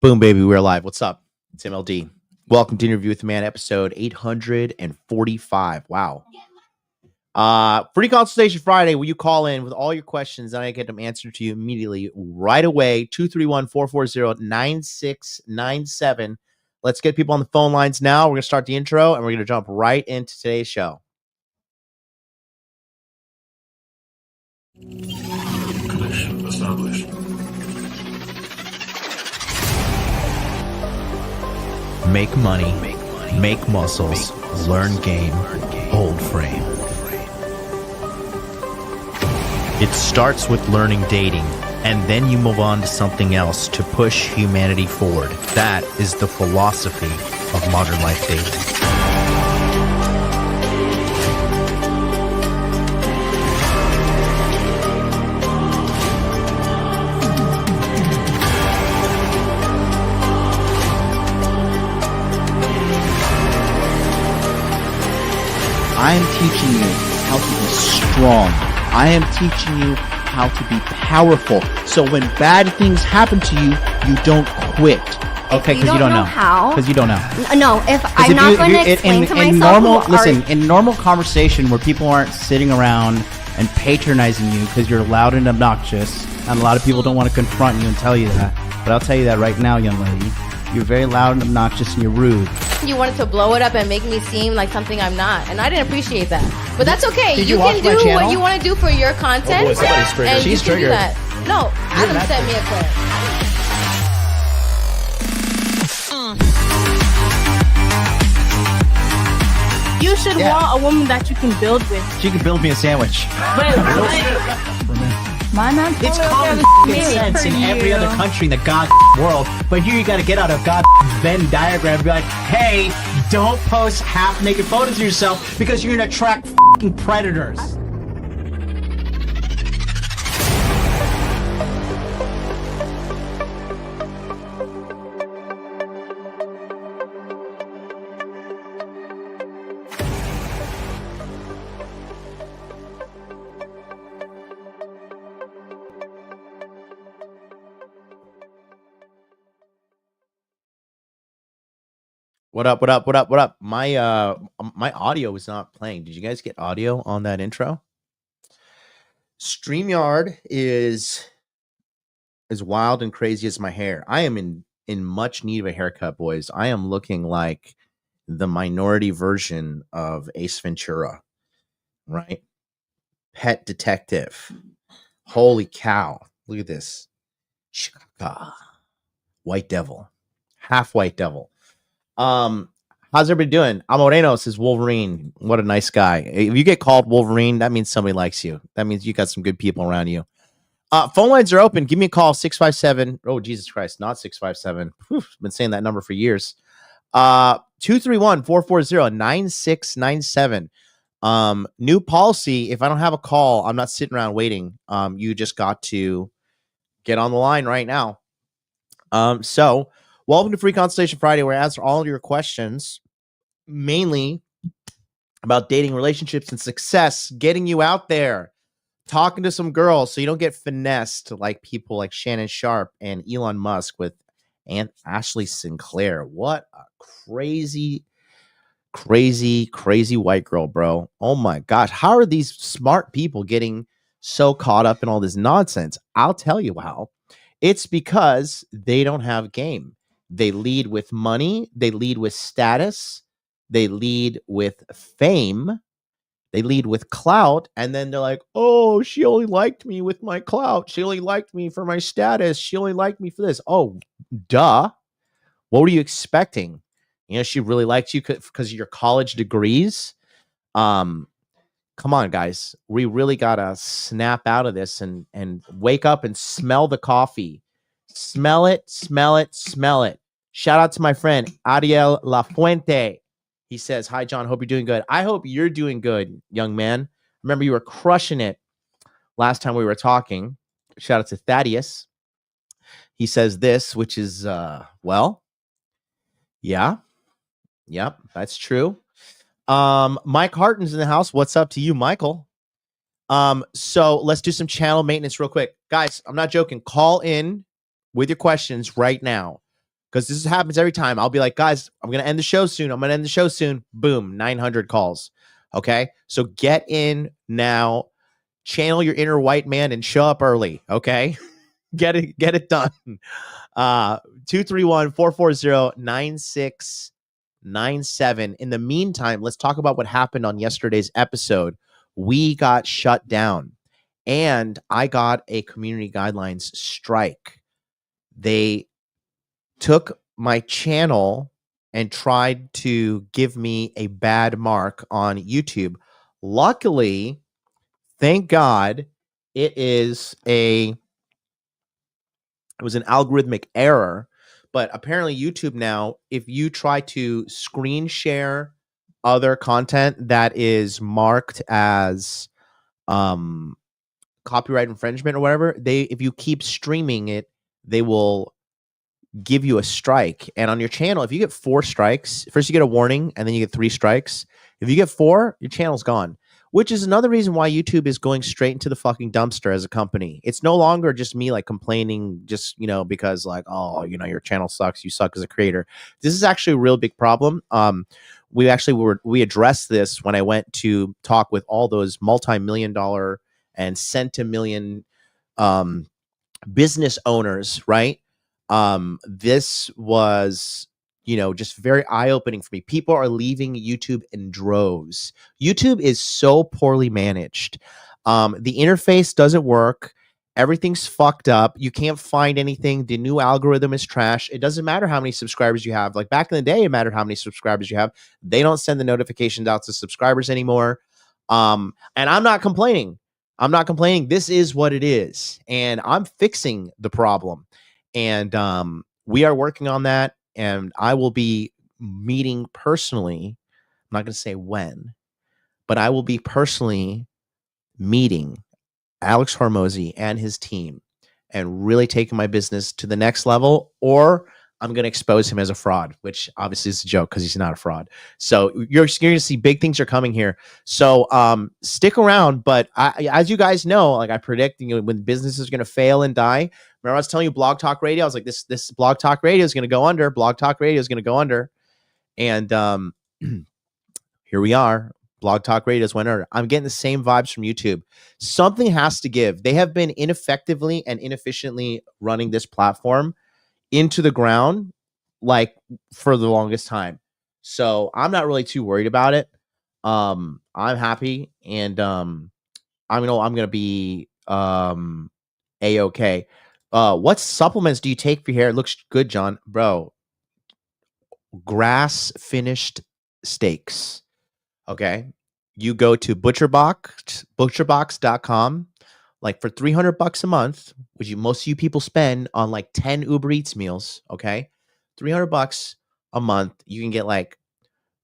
Boom, baby, we're live. What's up? It's MLD. Welcome to Interview with the Man, episode 845. Wow. Free Consultation Friday, where you call in with all your questions and I get them answered to you immediately right away. 231-440-9697. Let's get people on the phone lines now. We're going to start the intro and we're going to jump right into today's show. Connection established. Make money, make muscles, learn game, hold frame. It starts with learning dating, and then you move on to something else to push humanity forward. That is the philosophy of modern life dating. I am teaching you how to be strong. I am teaching you how to be powerful. So when bad things happen to you, you don't quit. Okay, because you don't know how. Because you don't know. No, if I'm not going to explain to myself. In normal conversation where people aren't sitting around and patronizing you because you're loud and obnoxious, and a lot of people don't want to confront you and tell you that. But I'll tell you that right now, young lady. You're very loud and obnoxious and you're rude. You wanted to blow it up and make me seem like something I'm not, and I didn't appreciate that. But that's okay. You can do what you want to do for your content. Oh boy, somebody's triggered. And She's you can do triggered. that. No, Adam sent me a clip. You should want a woman that you can build with. She can build me a sandwich. My man, It's common sense in every other country in the god world, but here you gotta get out a god Venn diagram and be like, hey, don't post half-naked photos of yourself because you're gonna attract predators. What up, what up, what up, what up? My audio is not playing. Did you guys get audio on that intro? Streamyard is as wild and crazy as my hair. I am in much need of a haircut, boys. I am looking like the minority version of Ace Ventura, right? Pet detective. Holy cow. Look at this. White devil. Half white devil. How's everybody doing? Amoreno says Wolverine. What a nice guy. If you get called Wolverine, that means somebody likes you. That means you got some good people around you. Phone lines are open. Give me a call, 657. Oh, Jesus Christ, not 657. Been saying that number for years. 231-440-9697. New policy. If I don't have a call, I'm not sitting around waiting. You just got to get on the line right now. So welcome to Free Consultation Friday, where I answer all of your questions, mainly about dating, relationships, and success, getting you out there, talking to some girls so you don't get finessed like people like Shannon Sharp and Elon Musk with Aunt Ashley Sinclair. What a crazy white girl, bro. Oh my gosh. How are these smart people getting so caught up in all this nonsense? I'll tell you how. It's because they don't have game. They lead with money. They lead with status. They lead with fame. They lead with clout. And then they're like, oh, she only liked me with my clout. She only liked me for my status. She only liked me for this. Oh, duh. What were you expecting? You know, she really liked you because of your college degrees. Come on, guys. We really got to snap out of this and wake up and smell the coffee. Smell it, smell it, smell it. Shout out to my friend, Ariel Lafuente. He says, hi, John. Hope you're doing good. I hope you're doing good, young man. Remember, you were crushing it last time we were talking. Shout out to Thaddeus. He says this, which is, well, yeah. Yep, that's true. Mike Harton's in the house. What's up to you, Michael? So let's do some channel maintenance real quick. Guys, I'm not joking. Call in with your questions right now. because this happens every time. I'll be like, guys, I'm going to end the show soon. Boom, 900 calls. Okay. So get in now, channel your inner white man and show up early. Okay. Get it done. 231-440-9697. In the meantime, let's talk about what happened on yesterday's episode. We got shut down and I got a community guidelines strike. They took my channel and tried to give me a bad mark on YouTube. Luckily, thank God, it was an algorithmic error, but apparently YouTube now, if you try to screen share other content that is marked as copyright infringement or whatever, if you keep streaming it, they will give you a strike. And on your channel, if you get 4 strikes, first you get a warning and then you get 3 strikes. If you get 4, your channel's gone, which is another reason why YouTube is going straight into the fucking dumpster as a company. It's no longer just me like complaining just, because like, oh, your channel sucks. You suck as a creator. This is actually a real big problem. We addressed this when I went to talk with all those multi-million-dollar and centimillion business owners, right? This was, just very eye-opening for me. People are leaving YouTube in droves. YouTube is so poorly managed. The interface doesn't work. Everything's fucked up. You can't find anything. The new algorithm is trash. It doesn't matter how many subscribers you have. Like back in the day, it mattered how many subscribers you have. They don't send the notifications out to subscribers anymore. And I'm not complaining. This is what it is. And I'm fixing the problem. And we are working on that. And I will be meeting personally. I'm not going to say when, but I will be personally meeting Alex Hormozy and his team and really taking my business to the next level, or I'm going to expose him as a fraud, which obviously is a joke because he's not a fraud. So you're going to see big things are coming here. So stick around. But as you guys know, like I predict, when business is going to fail and die. Remember I was telling you Blog Talk Radio? I was like, this Blog Talk Radio is going to go under. Blog Talk Radio is going to go under. And here we are. Blog Talk Radio went under. I'm getting the same vibes from YouTube. Something has to give. They have been ineffectively and inefficiently running this platform into the ground like for the longest time. So I'm not really too worried about it. I'm happy, and I'm gonna be a-okay. What supplements do you take for your hair? It looks good, John. Bro, grass finished steaks. Okay. You go to butcherbox.com. Like for $300 a month, which most of you people spend on like 10 Uber Eats meals, okay? $300 a month, you can get like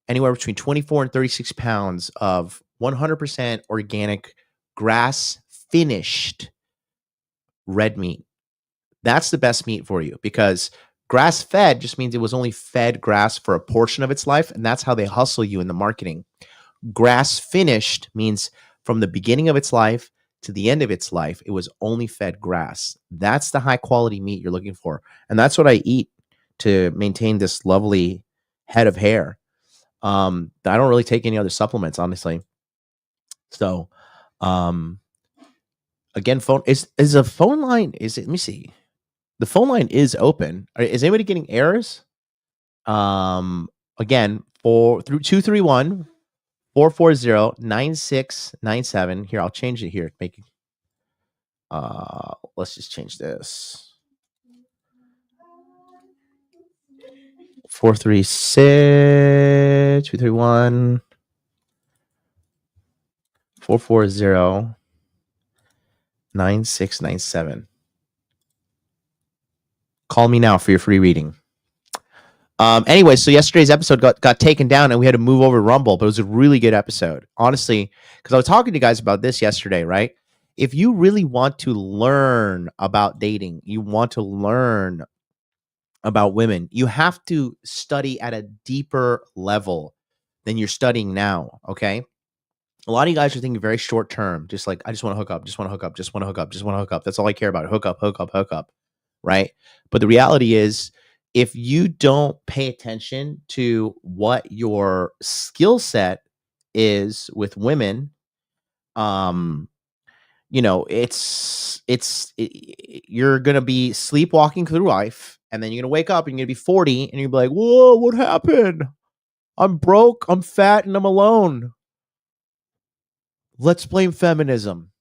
anywhere between 24 and 36 pounds of 100% organic, grass-finished red meat. That's the best meat for you, because grass-fed just means it was only fed grass for a portion of its life, and that's how they hustle you in the marketing. Grass-finished means from the beginning of its life to the end of its life, it was only fed grass. That's the high quality meat you're looking for. And that's what I eat to maintain this lovely head of hair. I don't really take any other supplements, honestly. So, again, phone is a phone line. Let me see. The phone line is open. Is anybody getting errors? Again, through 231-440-9697. Here, I'll change it here. Let's just change this. 436-231-440-9697. Call me now for your free reading. Anyway, so yesterday's episode got taken down and we had to move over to Rumble, but it was a really good episode, honestly, because I was talking to you guys about this yesterday, right? If you really want to learn about dating, you want to learn about women, you have to study at a deeper level than you're studying now, okay? A lot of you guys are thinking very short term, just like, I just want to hook up, just want to hook up, just want to hook up, just want to hook up. That's all I care about. Hook up, right? But the reality is, if you don't pay attention to what your skill set is with women, you know, you're gonna be sleepwalking through life, and then you're gonna wake up and you're gonna be 40, and you're gonna be like, whoa, what happened? I'm broke, I'm fat, and I'm alone. Let's blame feminism.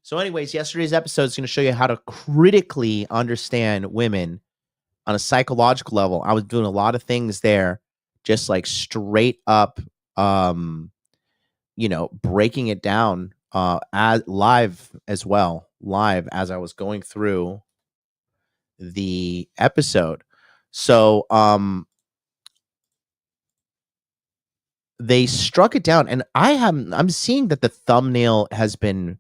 So anyways, yesterday's episode is going to show you how to critically understand women on a psychological level. I was doing a lot of things there, just like straight up, you know, breaking it down as live as well, live as I was going through the episode. So they struck it down, and I'm seeing that the thumbnail has been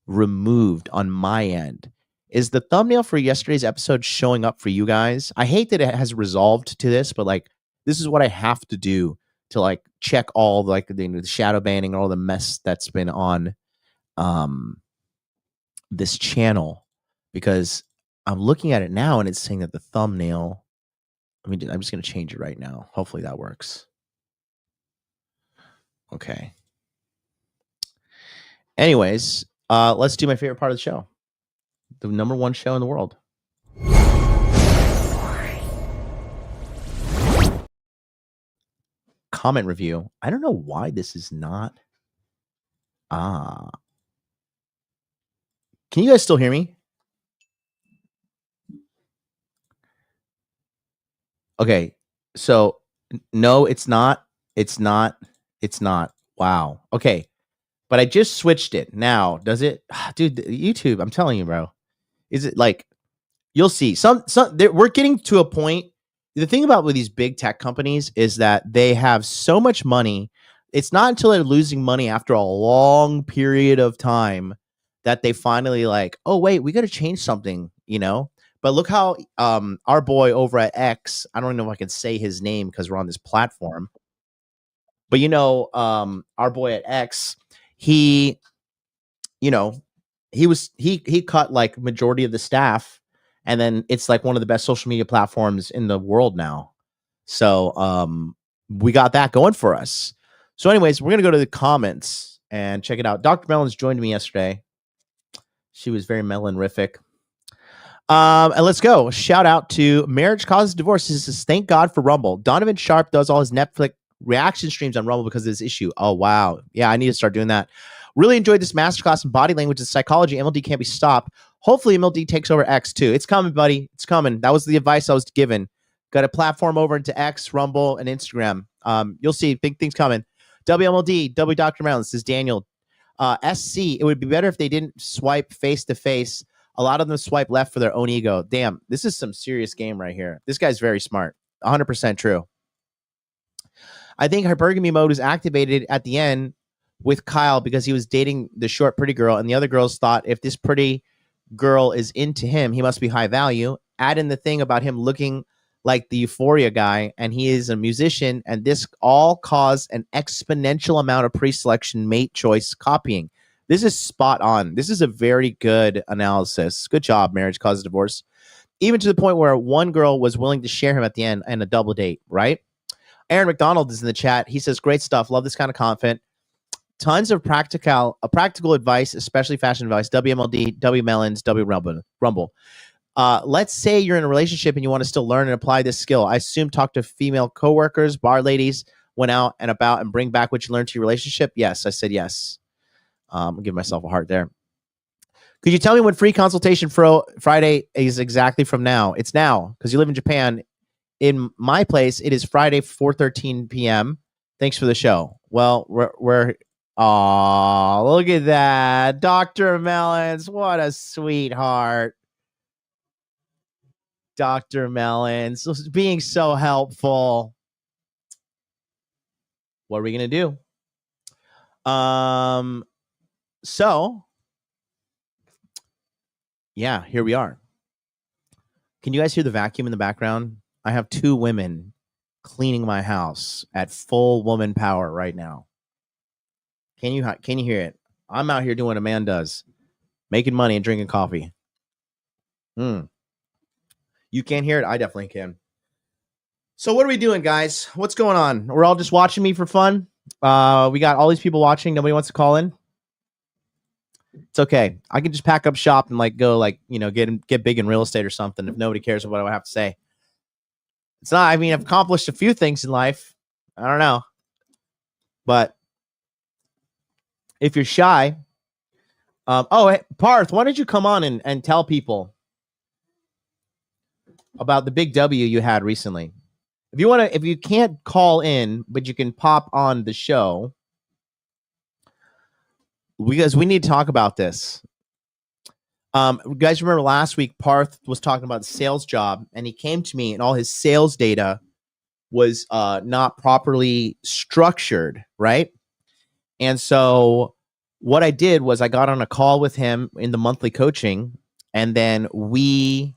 removed on my end. Is the thumbnail for yesterday's episode showing up for you guys? I hate that it has resolved to this, but like this is what I have to do to like check all like the shadow banning, all the mess that's been on this channel, because I'm looking at it now and it's saying that the thumbnail, I'm just going to change it right now. Hopefully that works. Okay. Anyways, let's do my favorite part of the show. The number one show in the world. Comment review. I don't know why this is not. Can you guys still hear me? Okay. So no, it's not. It's not. It's not. Wow. Okay. But I just switched it. Now, does it? Dude, YouTube, I'm telling you, bro. Is it like, you'll see. We're getting to a point. The thing about with these big tech companies is that they have so much money. It's not until they're losing money after a long period of time that they finally like, oh, wait, we got to change something, you know? But look how our boy over at X, I don't know if I can say his name because we're on this platform. But, you know, our boy at X, he, you know, he cut like majority of the staff, and then it's like one of the best social media platforms in the world now. So we got that going for us. So anyways, we're going to go to the comments and check it out. Dr. Melons joined me yesterday. She was very melonrific. And let's go. Shout out to Marriage Causes Divorce. This is thank God for Rumble. Donovan Sharp does all his Netflix reaction streams on Rumble because of this issue. Oh, wow. Yeah, I need to start doing that. Really enjoyed this masterclass in body language and psychology. MLD can't be stopped. Hopefully MLD takes over X too. It's coming, buddy. It's coming. That was the advice I was given. Got a platform over into X, Rumble, and Instagram. You'll see big things coming. WMLD, W Dr. Melon. This is Daniel. SC, it would be better if they didn't swipe face to face. A lot of them swipe left for their own ego. Damn, this is some serious game right here. This guy's very smart. 100% true. I think hypergamy mode was activated at the end with Kyle because he was dating the short pretty girl, and the other girls thought if this pretty girl is into him, he must be high value. Add in the thing about him looking like the Euphoria guy, and he is a musician, and this all caused an exponential amount of pre-selection mate choice copying. This is spot on. This is a very good analysis. Good job, Marriage Causes Divorce. Even to the point where one girl was willing to share him at the end and a double date, right? Aaron McDonald is in the chat. He says, great stuff. Love this kind of content. Tons of practical advice, especially fashion advice. WMLD, W Melons, W Rumble. Let's say you're in a relationship and you want to still learn and apply this skill. I assume talk to female coworkers, bar ladies, went out and about and bring back what you learned to your relationship. Yes, I said yes. I'll give myself a heart there. Could you tell me when free consultation Friday is exactly from now? It's now because you live in Japan. In my place, it is Friday, 4:13 p.m. Thanks for the show. Well, we're look at that. Dr. Melons, what a sweetheart. Dr. Melons, being so helpful. What are we going to do? So, yeah, here we are. Can you guys hear the vacuum in the background? I have two women cleaning my house at full woman power right now. Can you hear it? I'm out here doing what a man does, making money and drinking coffee. You can't hear it? I definitely can. So what are we doing, guys? What's going on? We're all just watching me for fun. We got all these people watching. Nobody wants to call in. It's okay. I can just pack up shop and like go like, you know, get big in real estate or something if nobody cares what I have to say. It's not, I mean, I've accomplished a few things in life. I don't know. But if you're shy, hey, Parth, why don't you come on and tell people about the big W you had recently? If you can't call in, but you can pop on the show, because we need to talk about this. You guys remember last week, Parth was talking about the sales job, and he came to me, and all his sales data was not properly structured, right? And so what I did was I got on a call with him in the monthly coaching, and then we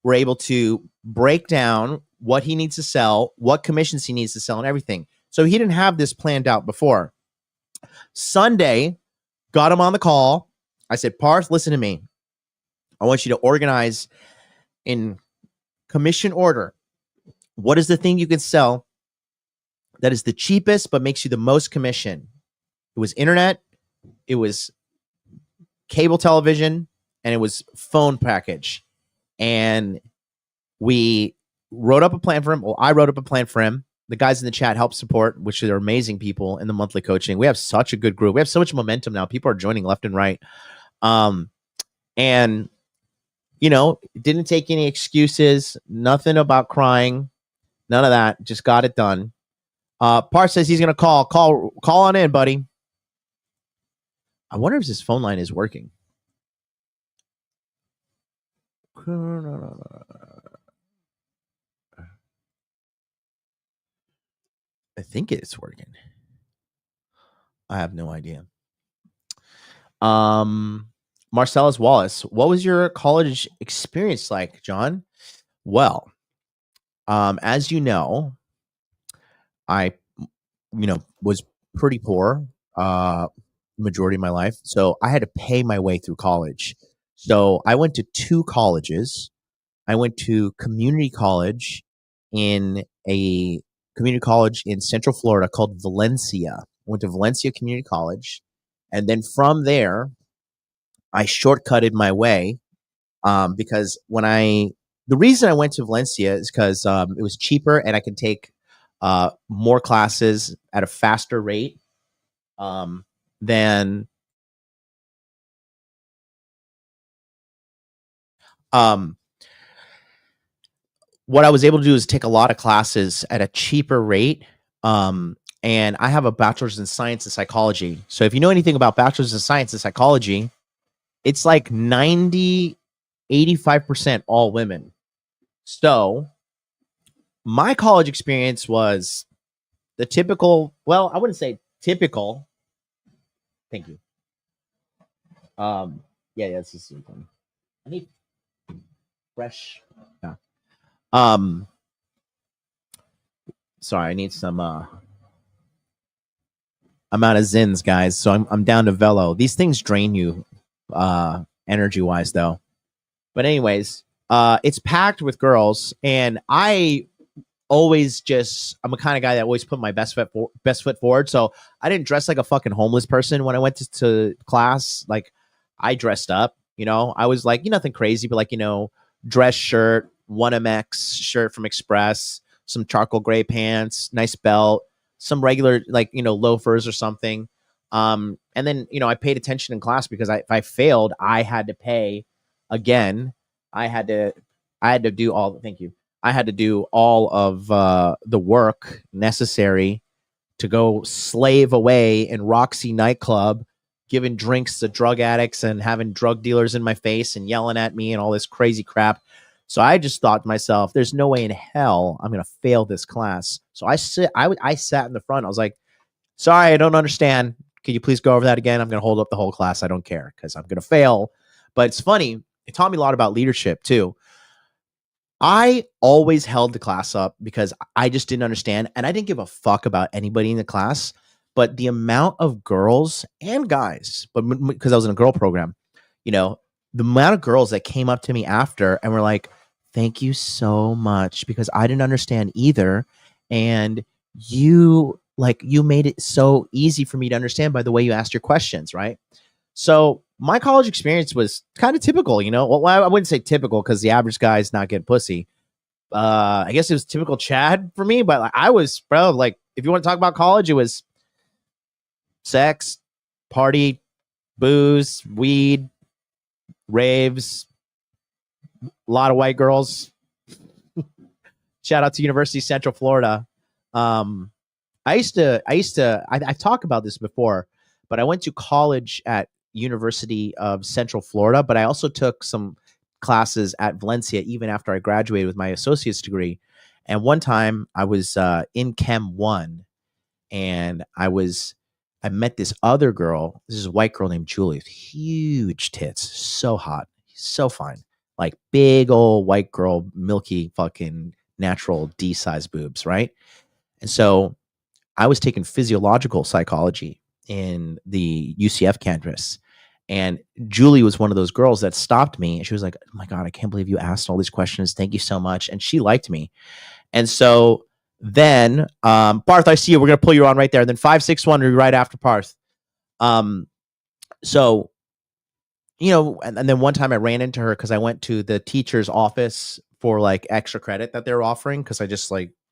were able to break down what he needs to sell, what commissions he needs to sell, and everything. So he didn't have this planned out before. Sunday, got him on the call. I said, Parth, listen to me. I want you to organize in commission order. What is the thing you can sell that is the cheapest but makes you the most commission? It was internet, it was cable television, and it was phone package. And we wrote up a plan for him. Well, I wrote up a plan for him. The guys in the chat help support, which are amazing people in the monthly coaching. We have such a good group. We have so much momentum now. People are joining left and right. And, you know, didn't take any excuses, nothing about crying, none of that. Just got it done. Parth says he's going to call on in, buddy. I wonder if his phone line is working. I think it's working. I have no idea. Marcellus Wallace, what was your college experience like, John? Well, as you know, I, was pretty poor majority of my life. So I had to pay my way through college. So I went to 2 colleges. I went to community college in Central Florida called Valencia. I went to Valencia Community College. And then from there, I shortcutted my way because the reason I went to Valencia is because it was cheaper and I could take more classes at a faster rate than what I was able to do is take a lot of classes at a cheaper rate. And I have a bachelor's in science and psychology. So if you know anything about bachelor's in science and psychology, it's like 85% all women. So my college experience was the typical, well, I wouldn't say typical. Thank you. Yeah, it's just something. I need fresh. Yeah. Sorry, I need some amount of Zins, guys. So I'm down to Velo. These things drain you energy wise though. But anyways, it's packed with girls, and I'm a kind of guy that always put my best foot forward. So I didn't dress like a fucking homeless person when I went to class. Like I dressed up, I was like, nothing crazy, but like, dress shirt, 1MX shirt from Express, some charcoal gray pants, nice belt, some regular, like, loafers or something. And then, I paid attention in class because if I failed, I had to pay again. I had to do all, thank you. I had to do all of the work necessary to go slave away in Roxy nightclub, giving drinks to drug addicts and having drug dealers in my face and yelling at me and all this crazy crap. So I just thought to myself, there's no way in hell I'm going to fail this class. So I sat in the front. I was like, sorry, I don't understand. Can you please go over that again? I'm going to hold up the whole class. I don't care because I'm going to fail. But it's funny. It taught me a lot about leadership too. I always held the class up because I just didn't understand. And I didn't give a fuck about anybody in the class. But the amount of girls and guys, but because I was in a girl program, the amount of girls that came up to me after and were like, thank you so much, because I didn't understand either. And you made it so easy for me to understand by the way you asked your questions, right? So my college experience was kind of typical, Well, I wouldn't say typical because the average guy is not getting pussy. I guess it was typical Chad for me, but I was, bro, like, if you want to talk about college, it was sex, party, booze, weed, raves, a lot of white girls. Shout out to University of Central Florida. I've talked about this before, but I went to college at University of Central Florida, but I also took some classes at Valencia even after I graduated with my associate's degree. And one time I was in Chem 1, and I met this other girl. This is a white girl named Julie with huge tits, so hot, so fine, like big old white girl, milky fucking natural D-size boobs, right? And so I was taking physiological psychology in the UCF campus, and Julie was one of those girls that stopped me, and she was like, oh my God, I can't believe you asked all these questions. Thank you so much. And she liked me. And so then, Parth, I see you. We're going to pull you on right there. And then 561 will be right after Parth. So, and then one time I ran into her because I went to the teacher's office for like extra credit that they're offering. Cause I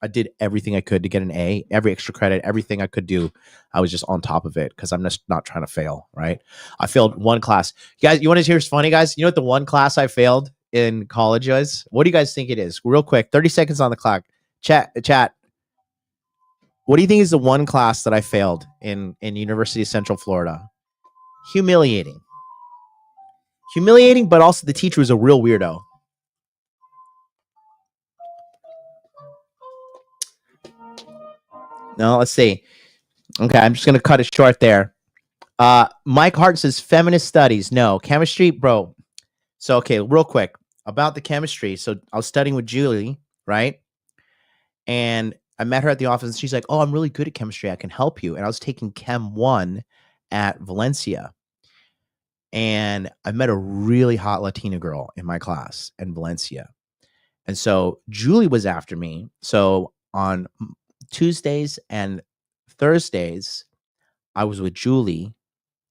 did everything I could to get an A, every extra credit, everything I could do. I was just on top of it because I'm just not trying to fail. Right. I failed one class. You guys, you want to hear what's funny, guys? You know what the one class I failed in college was? What do you guys think it is? Real quick, 30 seconds on the clock. Chat. What do you think is the one class that I failed in University of Central Florida? Humiliating, but also the teacher was a real weirdo. No, let's see. Okay, I'm just going to cut it short there. Mike Hart says feminist studies. No, chemistry, bro. So, okay, real quick about the chemistry. So I was studying with Julie, right? And I met her at the office, and she's like, oh, I'm really good at chemistry. I can help you. And I was taking Chem 1 at Valencia. And I met a really hot Latina girl in my class in Valencia. And so Julie was after me. So on Tuesdays and Thursdays, I was with Julie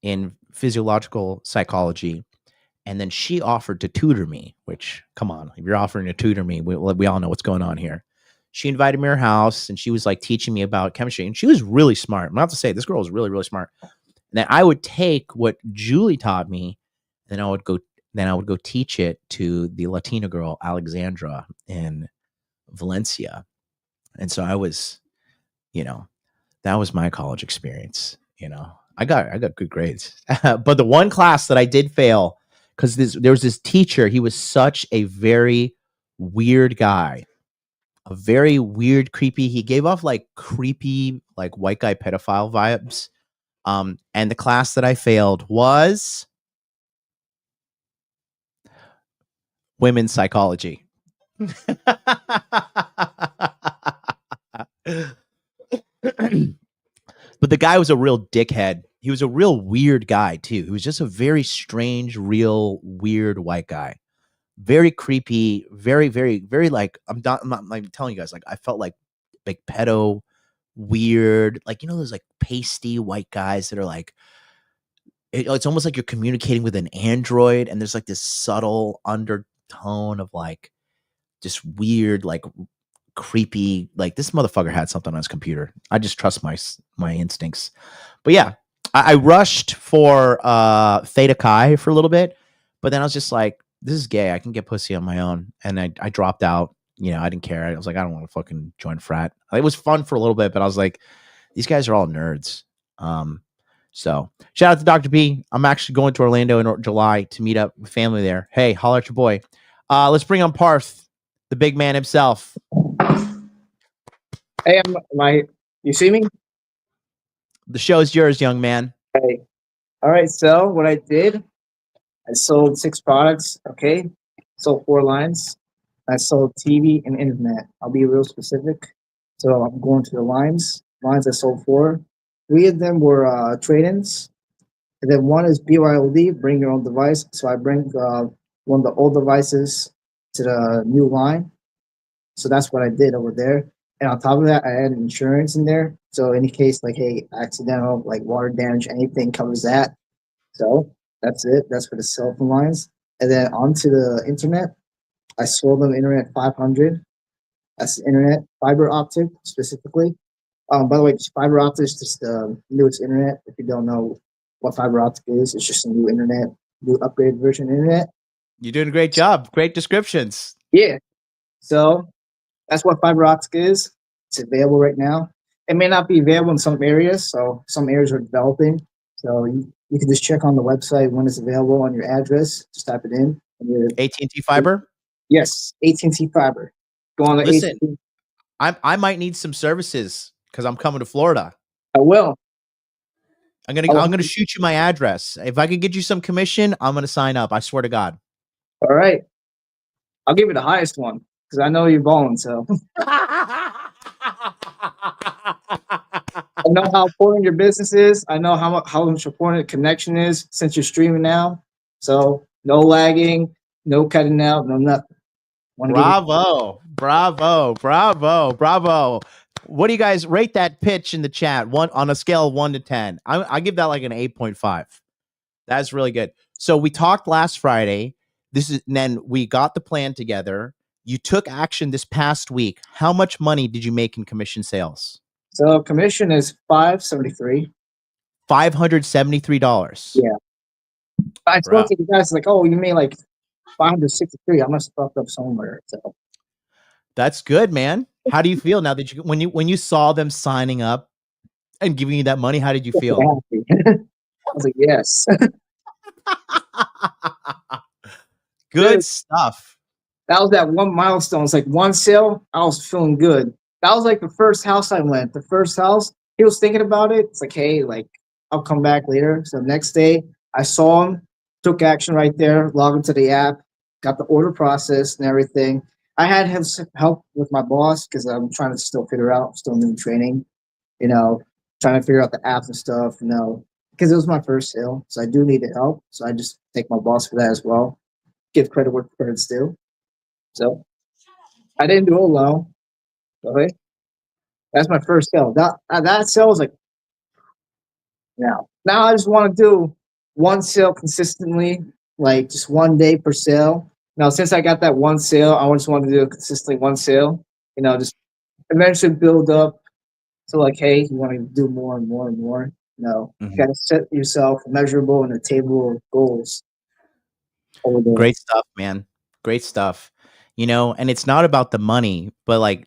in physiological psychology. And then she offered to tutor me, which, come on, if you're offering to tutor me, we all know what's going on here. She invited me to her house, and she was like teaching me about chemistry. And she was really smart. I'm not to say this girl was really, really smart. And then I would take what Julie taught me, and I would go teach it to the Latina girl, Alexandra, in Valencia. And so I was, that was my college experience. I got good grades. But the one class that I did fail, because there was this teacher, he was such a very weird guy. A very weird, creepy. He gave off like creepy, like white guy pedophile vibes. And the class that I failed was women's psychology. But the guy was a real dickhead. He was a real weird guy too. He was just a very strange, real weird white guy. Very creepy, very, very, very like, I'm not like telling you guys, like I felt like big pedo, weird, like, those like pasty white guys that are like, it's almost like you're communicating with an android, and there's like this subtle undertone of like just weird, like creepy, like this motherfucker had something on his computer. I just trust my instincts. But yeah, I rushed for Theta Chi for a little bit, but then I was just like, this is gay. I can get pussy on my own. And I dropped out. I didn't care. I was like, I don't want to fucking join frat. It was fun for a little bit, but I was like, these guys are all nerds. So shout out to Dr. B. I'm actually going to Orlando in July to meet up with family there. Hey, holler at your boy. Let's bring on Parth, the big man himself. Hey, you see me? The show is yours, young man. Hey. All right. So what I did, I sold 6 products. Okay. Sold 4 lines. I sold TV and internet. I'll be real specific. So I'm going to the lines. Lines I sold 4. 3 of them were trade-ins. And then one is BYOD, bring your own device. So I bring one of the old devices to the new line. So that's what I did over there. And on top of that, I added insurance in there. So any case like, hey, accidental, like water damage, anything covers that. So that's it. That's for the cell phone lines. And then onto the internet, I sold them internet 500. That's the internet, fiber optic specifically. By the way, fiber optic is just the newest internet. If you don't know what fiber optic is, it's just a new internet, new upgraded version of internet. You're doing a great job. Great descriptions. Yeah. So that's what fiber optic is. It's available right now. It may not be available in some areas, so some areas are developing. So you can just check on the website when it's available on your address. Just type it in. AT&T fiber? Yes, AT&T fiber. Go on the Listen, AT&T. I might need some services because I'm coming to Florida. I will. I'm gonna shoot you my address. If I could get you some commission, I'm gonna sign up. I swear to God. All right. I'll give you the highest one because I know you're balling. So I know how important your business is. I know how much important connection is since you're streaming now. So no lagging, no cutting out, no nothing. Bravo. What do you guys rate that pitch in the chat? One on a scale of 1 to 10. I give that like an 8.5. That's really good. So we talked last Friday. And then we got the plan together. You took action this past week. How much money did you make in commission sales? So commission is $573. $573. Yeah. I spoke to the guys like, oh, you made like 563. I must have fucked up somewhere. So that's good, man. How do you feel now that when you saw them signing up and giving you that money? How did you feel? I was like, yes. Good stuff. That was that one milestone. It's like one sale. I was feeling good. That was like the first house I went. The first house, he was thinking about it. It's like, hey, like I'll come back later. So the next day, I saw him, took action right there, logged into the app, got the order processed and everything. I had help with my boss because I'm trying to still figure out, still new training, trying to figure out the apps and stuff, because it was my first sale. So I do need the help. So I just thank my boss for that as well. Give credit where credit's due. So I didn't do it alone. Okay. That's my first sale. That sale was like, now I just want to do one sale consistently, like just 1 day per sale. Now, since I got that one sale, I just want to do consistently one sale, just eventually build up to like, hey, you want to do more and more and more. You got to set yourself measurable and attainable goals. Great stuff, man. Great stuff. And it's not about the money, but like,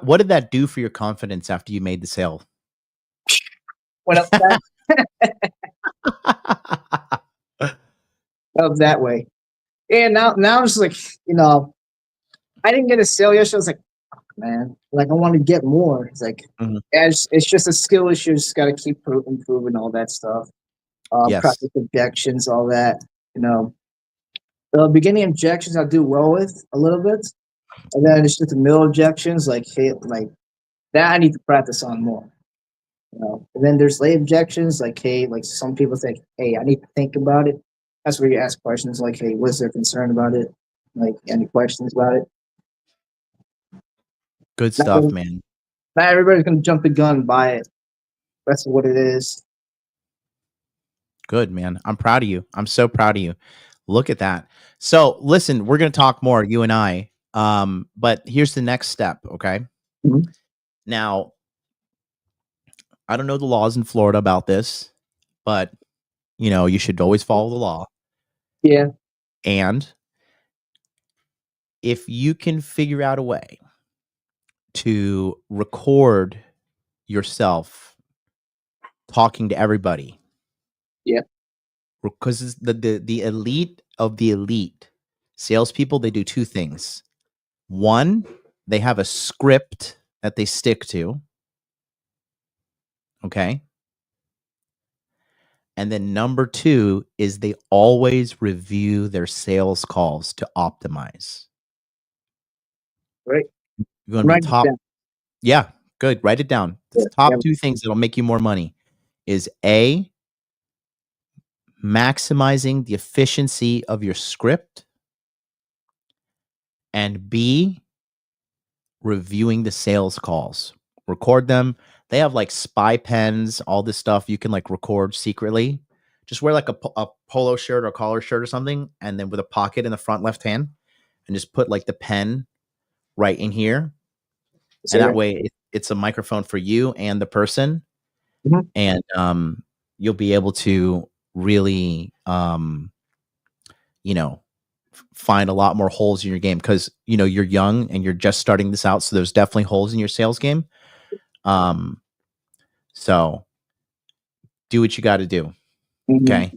what did that do for your confidence after you made the sale? Went up that way. And now it's like, I didn't get a sale yesterday. I was like, oh, man, like I want to get more. It's like, it's just a skill issue. Just got to keep improving all that stuff. Practice objections, all that, The beginning objections I do well with a little bit, and then it's just the middle objections, like hey, like that I need to practice on more. And then there's late objections, like hey, like some people think, hey, I need to think about it. That's where you ask questions like, hey, what's their concern about it? Like any questions about it? Good stuff, man. Not everybody's gonna jump the gun and buy it. That's what it is. Good, man. I'm proud of you. I'm so proud of you. Look at that. So listen, we're going to talk more, you and I. But here's the next step. Okay. Now, I don't know the laws in Florida about this, but you should always follow the law. Yeah. And if you can figure out a way to record yourself talking to everybody. Yeah. Because the elite of the elite salespeople, they do two things. One, they have a script that they stick to. Okay. And then number two is they always review their sales calls to optimize. Right. You're going to be top. Yeah. Good. Write it down. The top two things that'll make you more money is A, maximizing the efficiency of your script, and B, reviewing the sales calls. Record them. They have like spy pens, all this stuff you can like record secretly. Just wear like a polo shirt or a collar shirt or something, and then with a pocket in the front left hand, and just put like the pen right in here. And that way it's a microphone for you and the person. Mhm. And you'll be able to really find a lot more holes in your game, because you're young and you're just starting this out, so there's definitely holes in your sales game. So do what you got to do. Mhm. Okay.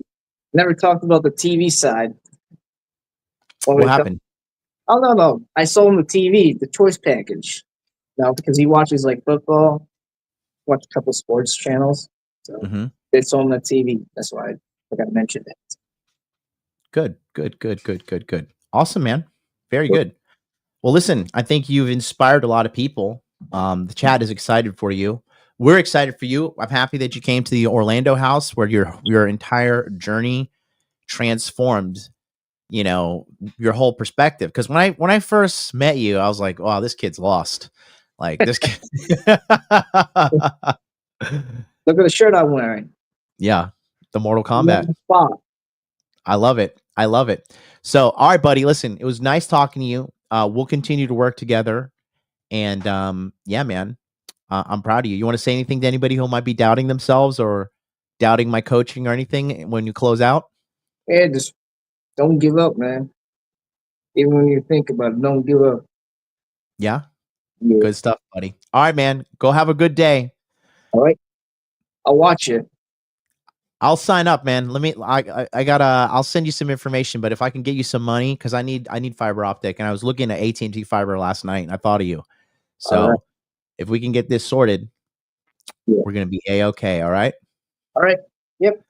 Never talked about the TV side. What happened? Oh, no. I sold him the TV, the choice package. No, because he watches like football, watch a couple sports channels. So they sold him the TV. That's why I forgot to mention it. Good. Awesome, man. Very good. Well, listen, I think you've inspired a lot of people. The chat is excited for you. We're excited for you. I'm happy that you came to the Orlando house, where your entire journey transformed, your whole perspective. Because when I first met you, I was like, wow, this kid's lost. Like this kid. Look at the shirt I'm wearing. Yeah. The Mortal Kombat. I love it. So, all right, buddy, listen, it was nice talking to you. We'll continue to work together. And yeah, man, I'm proud of you. You want to say anything to anybody who might be doubting themselves or doubting my coaching or anything when you close out? Yeah, just don't give up, man. Even when you think about it, don't give up. Yeah. Good stuff, buddy. All right, man. Go have a good day. All right. I'll watch it. I'll sign up, man. I'll send you some information, but if I can get you some money, because I need fiber optic, and I was looking at AT&T fiber last night and I thought of you. So if we can get this sorted, we're going to be A-okay. All right. All right. Yep.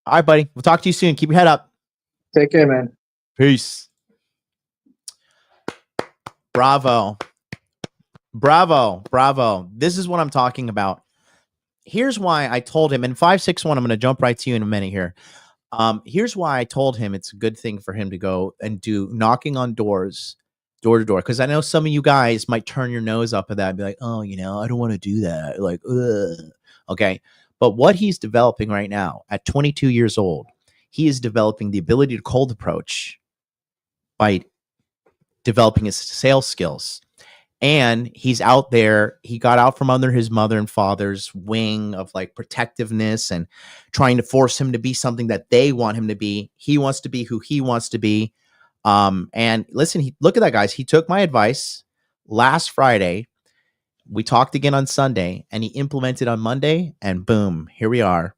All right, buddy. We'll talk to you soon. Keep your head up. Take care, man. Peace. Bravo. This is what I'm talking about. Here's why I told him, and 561, I'm going to jump right to you in a minute here. Here's why I told him it's a good thing for him to go and do knocking on doors, door to door. Because I know some of you guys might turn your nose up at that and be like, oh, I don't want to do that. Like, ugh. Okay. But what he's developing right now at 22 years old, he is developing the ability to cold approach by developing his sales skills. And he's out there. He got out from under his mother and father's wing of like protectiveness and trying to force him to be something that they want him to be. He wants to be who he wants to be. And listen, look at that, guys. He took my advice last Friday. We talked again on Sunday, and he implemented on Monday, and boom, here we are.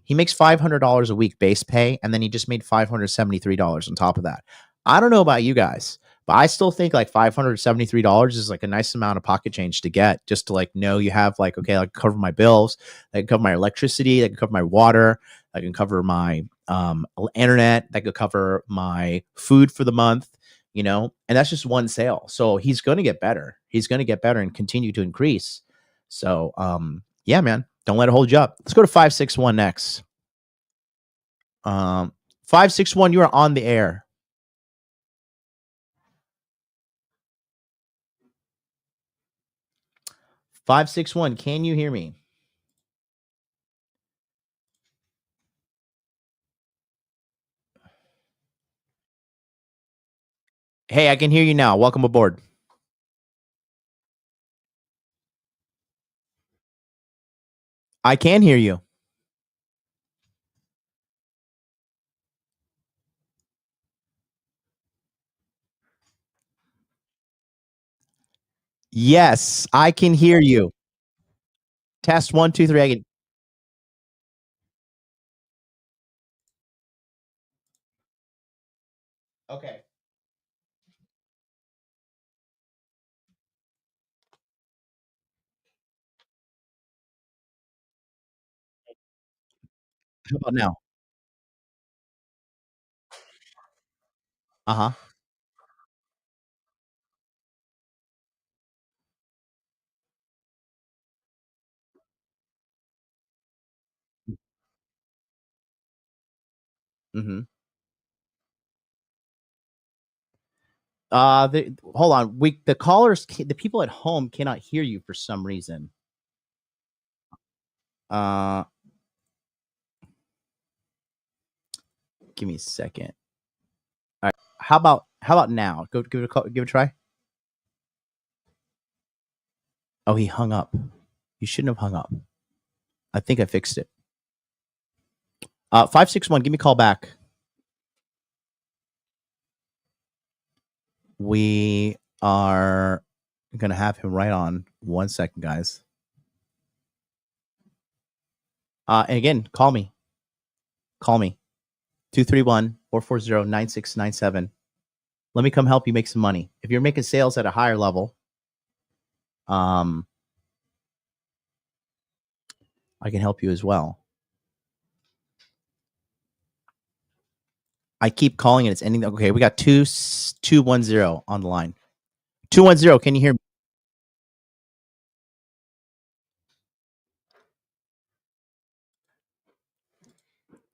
He makes $500 a week base pay, and then he just made $573 on top of that. I don't know about you guys, but I still think like $573 is like a nice amount of pocket change to get, just to like know you have like, okay, I can cover my bills, I can cover my electricity, I can cover my water, I can cover my internet, that could cover my food for the month, and that's just one sale. So he's going to get better. He's going to get better and continue to increase. So yeah, man, don't let it hold you up. Let's go to 561 next. 561, you are on the air. 561, can you hear me? Hey, I can hear you now. Welcome aboard. I can hear you. Yes, I can hear you. Test 1, 2, 3. I can. Okay. How about now? Uh-huh. Mm-hmm. Hold on. The callers, the people at home cannot hear you for some reason. Give me a second. All right. How about now? Go give it a call, give it a try. Oh, he hung up. You shouldn't have hung up. I think I fixed it. 561. Give me a call back. We are gonna have him right on. 1 second, guys. And again, call me. Call me. 231-440-9697. Let me come help you make some money. If you're making sales at a higher level, I can help you as well. I keep calling and it's ending. Okay, we got 210 on the line. 210, can you hear me?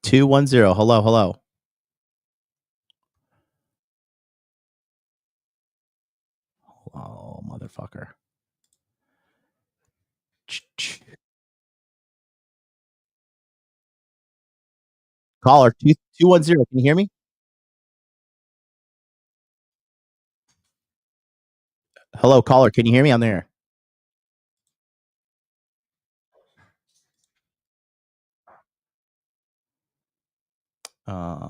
210, hello, hello. Oh, motherfucker. Caller 210, can you hear me? Hello, caller, can you hear me? I'm there. Uh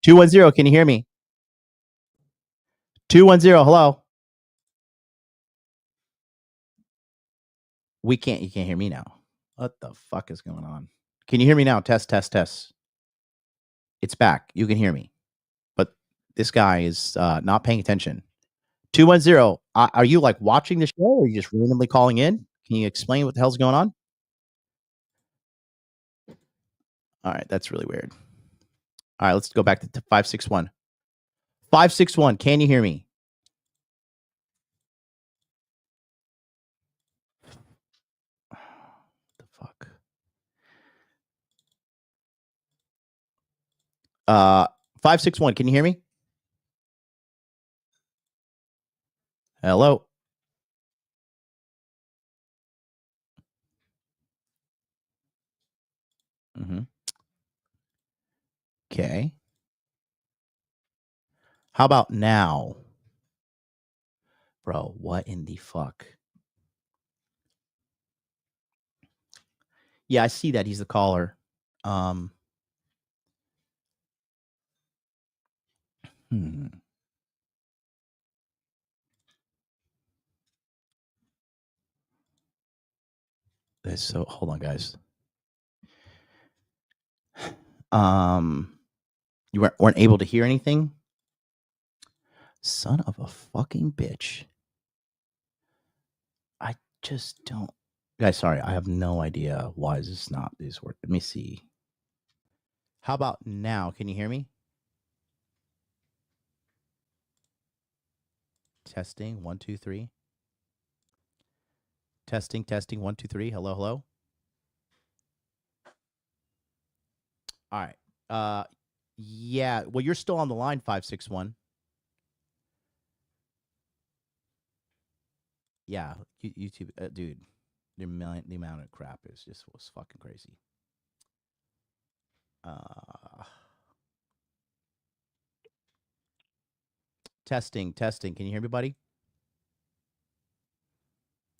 210, can you hear me? 210, hello. You can't hear me now. What the fuck is going on? Can you hear me now? Test, test, test. It's back. You can hear me. But this guy is not paying attention. 210, are you like watching the show or are you just randomly calling in? Can you explain what the hell's going on? All right, that's really weird. All right, let's go back to 561. 561, can you hear me? The fuck? 561, can you hear me? Hello? Mm-hmm. Okay. How about now? Bro, what in the fuck? Yeah, I see that he's the caller. So hold on, guys. You weren't able to hear anything? Son of a fucking bitch. I just don't. Guys, sorry, I have no idea why is this not this work. Let me see. How about now? Can you hear me? Testing 1 2 3. Testing 1 2 3. Hello, hello. All right. Yeah. Well, you're still on the line. 561. Yeah. YouTube, dude. The amount of crap was fucking crazy. Testing. Can you hear me, buddy?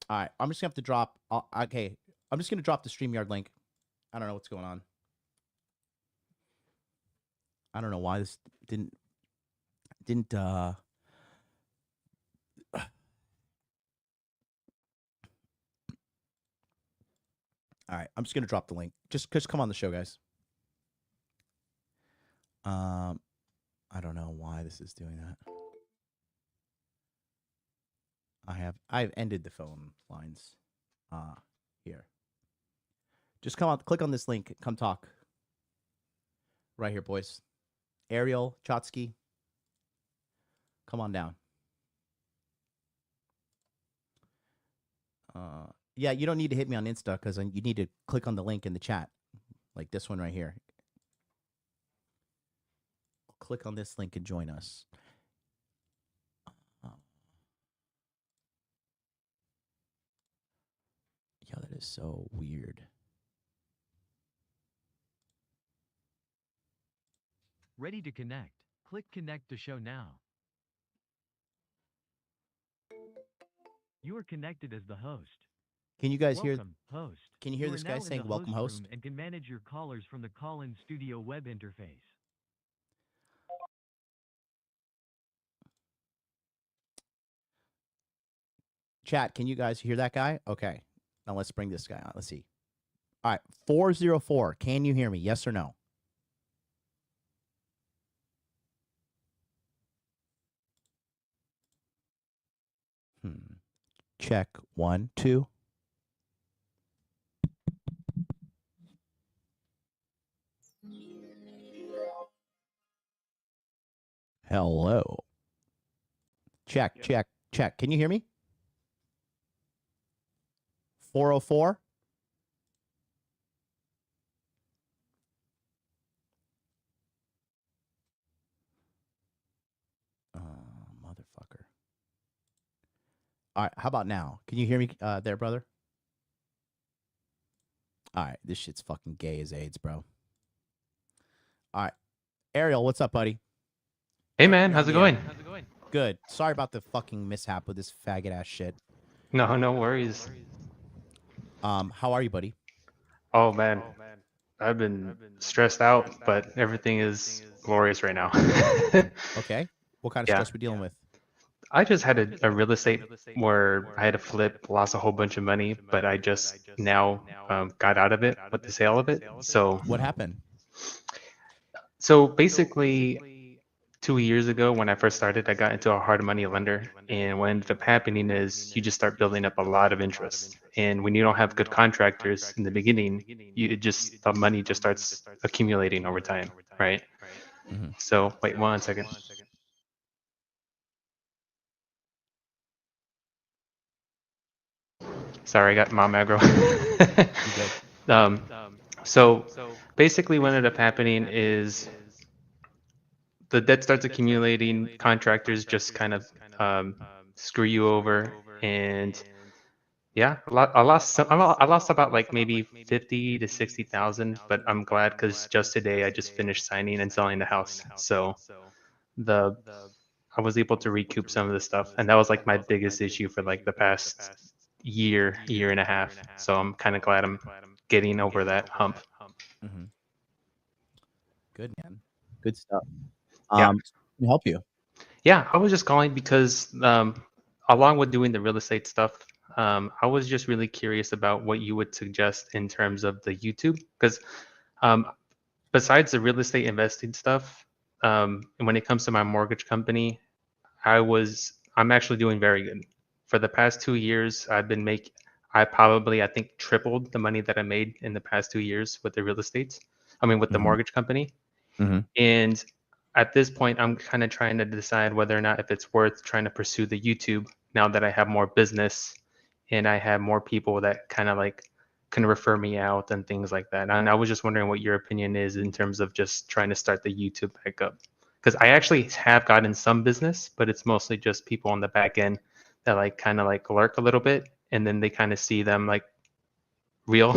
All right. I'm just gonna have to drop. Okay. I'm just gonna drop the StreamYard link. I don't know what's going on. I don't know why this didn't. All right. I'm just gonna drop the link. Just come on the show, guys. I don't know why this is doing that. I've ended the phone lines. Here. Just come out, click on this link, come talk. Right here, boys. Ariel, Chotsky, come on down. Yeah, you don't need to hit me on Insta because you need to click on the link in the chat, like this one right here. Click on this link and join us. Yeah, that is so weird. Ready to connect. Click connect to show now. You are connected as the host. Can you guys Welcome, hear? Host. Can you hear You this are guy now in saying the "Welcome, host"? room and can manage your callers from the call-in studio web interface. Chat, can you guys hear that guy? Okay, now let's bring this guy on. Let's see. All right, 404. Can you hear me? Yes or no? Check 1, 2. Hello. Check, check, check. Can you hear me? 404. Motherfucker. All right, how about now? Can you hear me there, brother? All right, this shit's fucking gay as AIDS, bro. All right. Ariel, what's up, buddy? Hey, man, how's it going? Good. Sorry about the fucking mishap with this faggot ass shit. No, no worries. How are you, buddy? Oh, man. I've been stressed out, but everything is glorious right now. Okay. What kind of stress we dealing with? I just had a real estate where I had to flip, lost a whole bunch of money, but I just now got out of it with the sale of it. So what happened? So basically, 2 years ago when I first started, I got into a hard money lender, and what ended up happening is you just start building up a lot of interest. And when you don't have good contractors in the beginning, the money just starts accumulating over time, right? Mm-hmm. So wait 1 second. Sorry, I got mom aggro. So basically what ended up happening is the debt starts accumulating, contractors just kind of screw you over, and yeah, I lost about like maybe 50 to 60,000, but I'm glad because just today I just finished signing and selling the house. So I was able to recoup some of the stuff, and that was like my biggest issue for like the past year and a half. So I'm kind of glad I'm getting over that hump. Mm-hmm. Good, man. Good stuff. Yeah. Can I help you? Yeah, I was just calling because along with doing the real estate stuff, I was just really curious about what you would suggest in terms of the YouTube, because besides the real estate investing stuff, and when it comes to my mortgage company, I'm actually doing very good. For the past 2 years, I think tripled the money that I made in the past 2 years with the real estate. With the mortgage company. Mm-hmm. And at this point, I'm kind of trying to decide whether or not if it's worth trying to pursue the YouTube now that I have more business and I have more people that kind of like can refer me out and things like that. And I was just wondering what your opinion is in terms of just trying to start the YouTube back up. Because I actually have gotten some business, but it's mostly just people on the back end that like kind of like lurk a little bit, and then they kind of see them like real.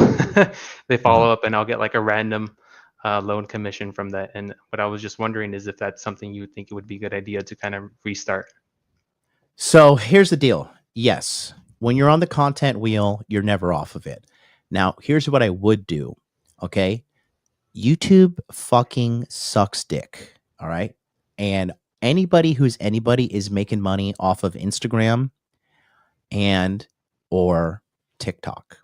They follow up, and I'll get like a random loan commission from that. And what I was just wondering is if that's something you would think it would be a good idea to kind of restart. So here's the deal. Yes, when you're on the content wheel, you're never off of it. Now, here's what I would do. Okay. YouTube fucking sucks dick. All right. And anybody is making money off of Instagram and or TikTok,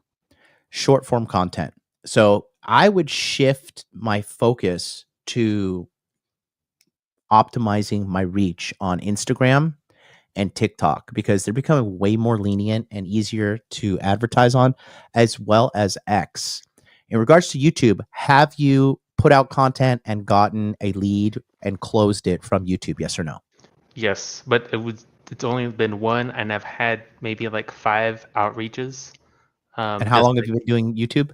short form content. So I would shift my focus to optimizing my reach on Instagram and TikTok because they're becoming way more lenient and easier to advertise on, as well as X. In regards to YouTube, have you put out content and gotten a lead and closed it from YouTube? Yes or no? Yes, but it's only been one, and I've had maybe like 5 outreaches. And how long have you been doing YouTube?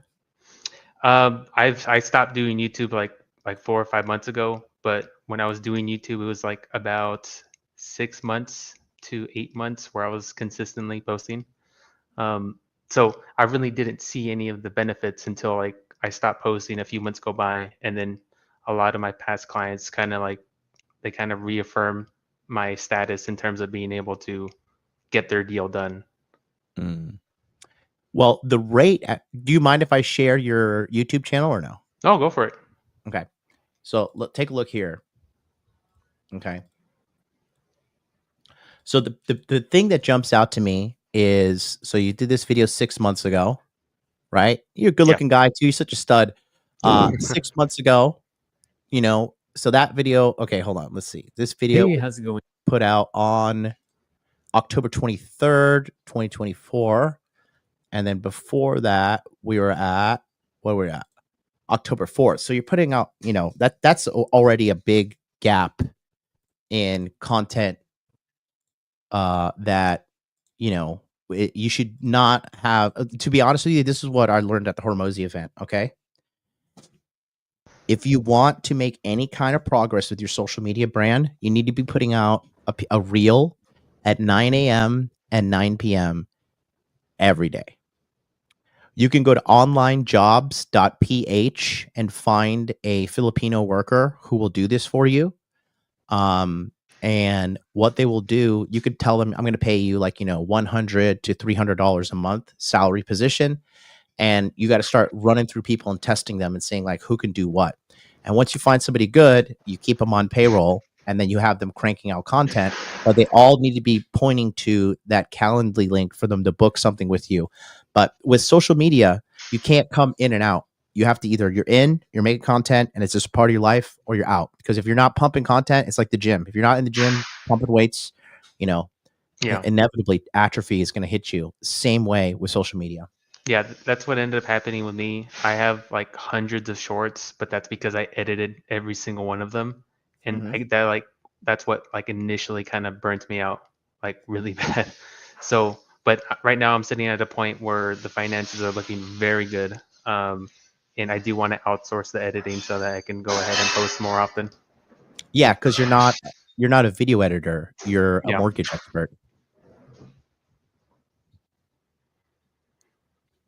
I stopped doing YouTube like 4 or 5 months ago, but when I was doing YouTube, it was like about 6 months to 8 months where I was consistently posting. So I really didn't see any of the benefits until like I stopped posting. A few months go by, and then a lot of my past clients kind of reaffirm my status in terms of being able to get their deal done. Well, the rate, do you mind if I share your YouTube channel or no? Oh, go for it. Okay. So take a look here. Okay. So the thing that jumps out to me is, so you did this video 6 months ago, right? You're a good looking guy too. You're such a stud. 6 months ago, you know, so that video, okay, hold on. Let's see. This video how's it going? Put out on October 23rd, 2024. And then before that, we were at, what were we at? October 4th. So you're putting out, you know, that's already a big gap in content that, you know, you should not have. To be honest with you, this is what I learned at the Hormozy event. Okay. If you want to make any kind of progress with your social media brand, you need to be putting out a reel at 9 a.m. and 9 p.m. every day. You can go to onlinejobs.ph and find a Filipino worker who will do this for you. And what they will do, you could tell them, I'm going to pay you like, you know, $100 to $300 a month salary position. And you got to start running through people and testing them and saying like, who can do what. And once you find somebody good, you keep them on payroll, and then you have them cranking out content, but they all need to be pointing to that Calendly link for them to book something with you. But with social media, you can't come in and out. You have to either you're making content and it's just part of your life, or you're out. Because if you're not pumping content, it's like the gym. If you're not in the gym pumping weights, you know, inevitably atrophy is going to hit you. Same way with social media. Yeah, that's what ended up happening with me. I have like hundreds of shorts, but that's because I edited every single one of them. And that's what like initially kind of burnt me out like really bad. So, but right now I'm sitting at a point where the finances are looking very good. And I do want to outsource the editing so that I can go ahead and post more often. Yeah, because you're not a video editor. You're a mortgage expert.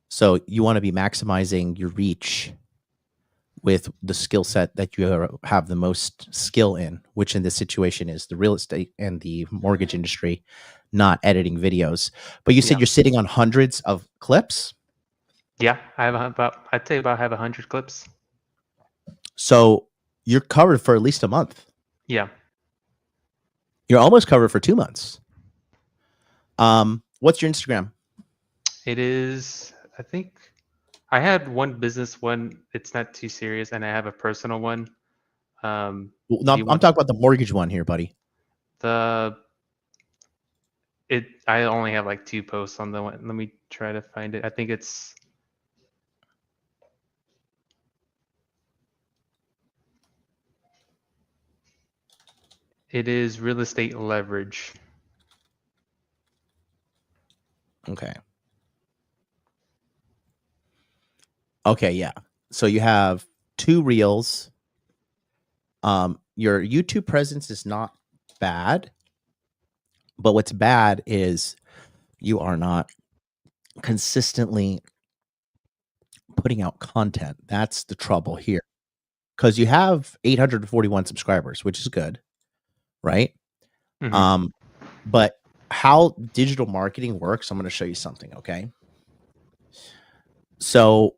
So you want to be maximizing your reach with the skill set that you have the most skill in, which in this situation is the real estate and the mortgage industry, not editing videos. But you said you're sitting on hundreds of clips? Yeah, I have I'd say about 100 clips. So you're covered for at least a month. Yeah. You're almost covered for 2 months. What's your Instagram? It is, I think I had one business one. It's not too serious, and I have a personal one. I'm talking about the mortgage one here, buddy. I only have like 2 posts on the one. Let me try to find it. I think it is real estate leverage. Okay. Okay, yeah. So you have 2 reels. Your YouTube presence is not bad, but what's bad is you are not consistently putting out content. That's the trouble here. Because you have 841 subscribers, which is good, right? Mm-hmm. But how digital marketing works, I'm going to show you something, okay? So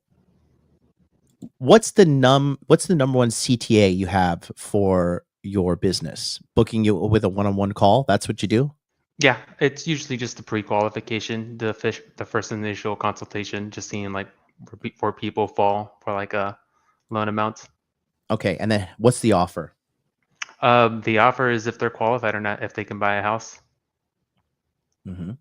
what's the number one CTA you have for your business? Booking you with a one-on-one call? That's what you do? Yeah, it's usually just the pre-qualification, the first initial consultation, just seeing like where people fall for like a loan amount. Okay, and then what's the offer? The offer is if they're qualified or not, if they can buy a house. Mm-hmm.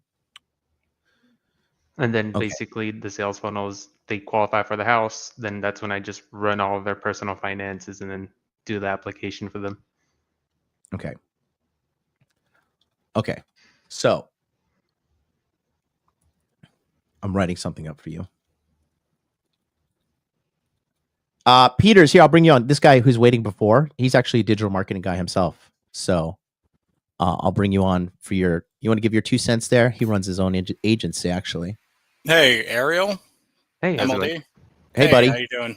And then basically the sales funnel is they qualify for the house, then that's when I just run all of their personal finances and then do the application for them. Okay. Okay. So I'm writing something up for you. Peter's here. I'll bring you on. This guy who's waiting before, he's actually a digital marketing guy himself. So I'll bring you on for you want to give your 2 cents there? He runs his own agency, actually. Hey, Ariel. Hey, MLD. Hey, buddy. How you doing?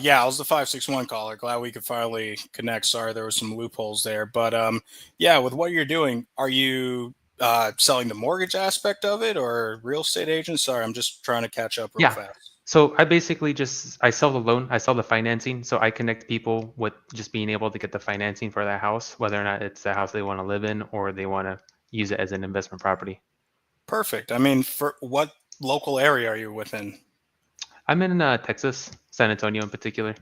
Yeah, I was the 561 caller. Glad we could finally connect. Sorry, there were some loopholes there. But yeah, with what you're doing, are you selling the mortgage aspect of it or real estate agent? Sorry, I'm just trying to catch up real fast. So I basically I sell the loan, I sell the financing. So I connect people with just being able to get the financing for that house, whether or not it's the house they want to live in or they want to use it as an investment property. Perfect. I mean, for what local area are you within? I'm in Texas, San Antonio in particular.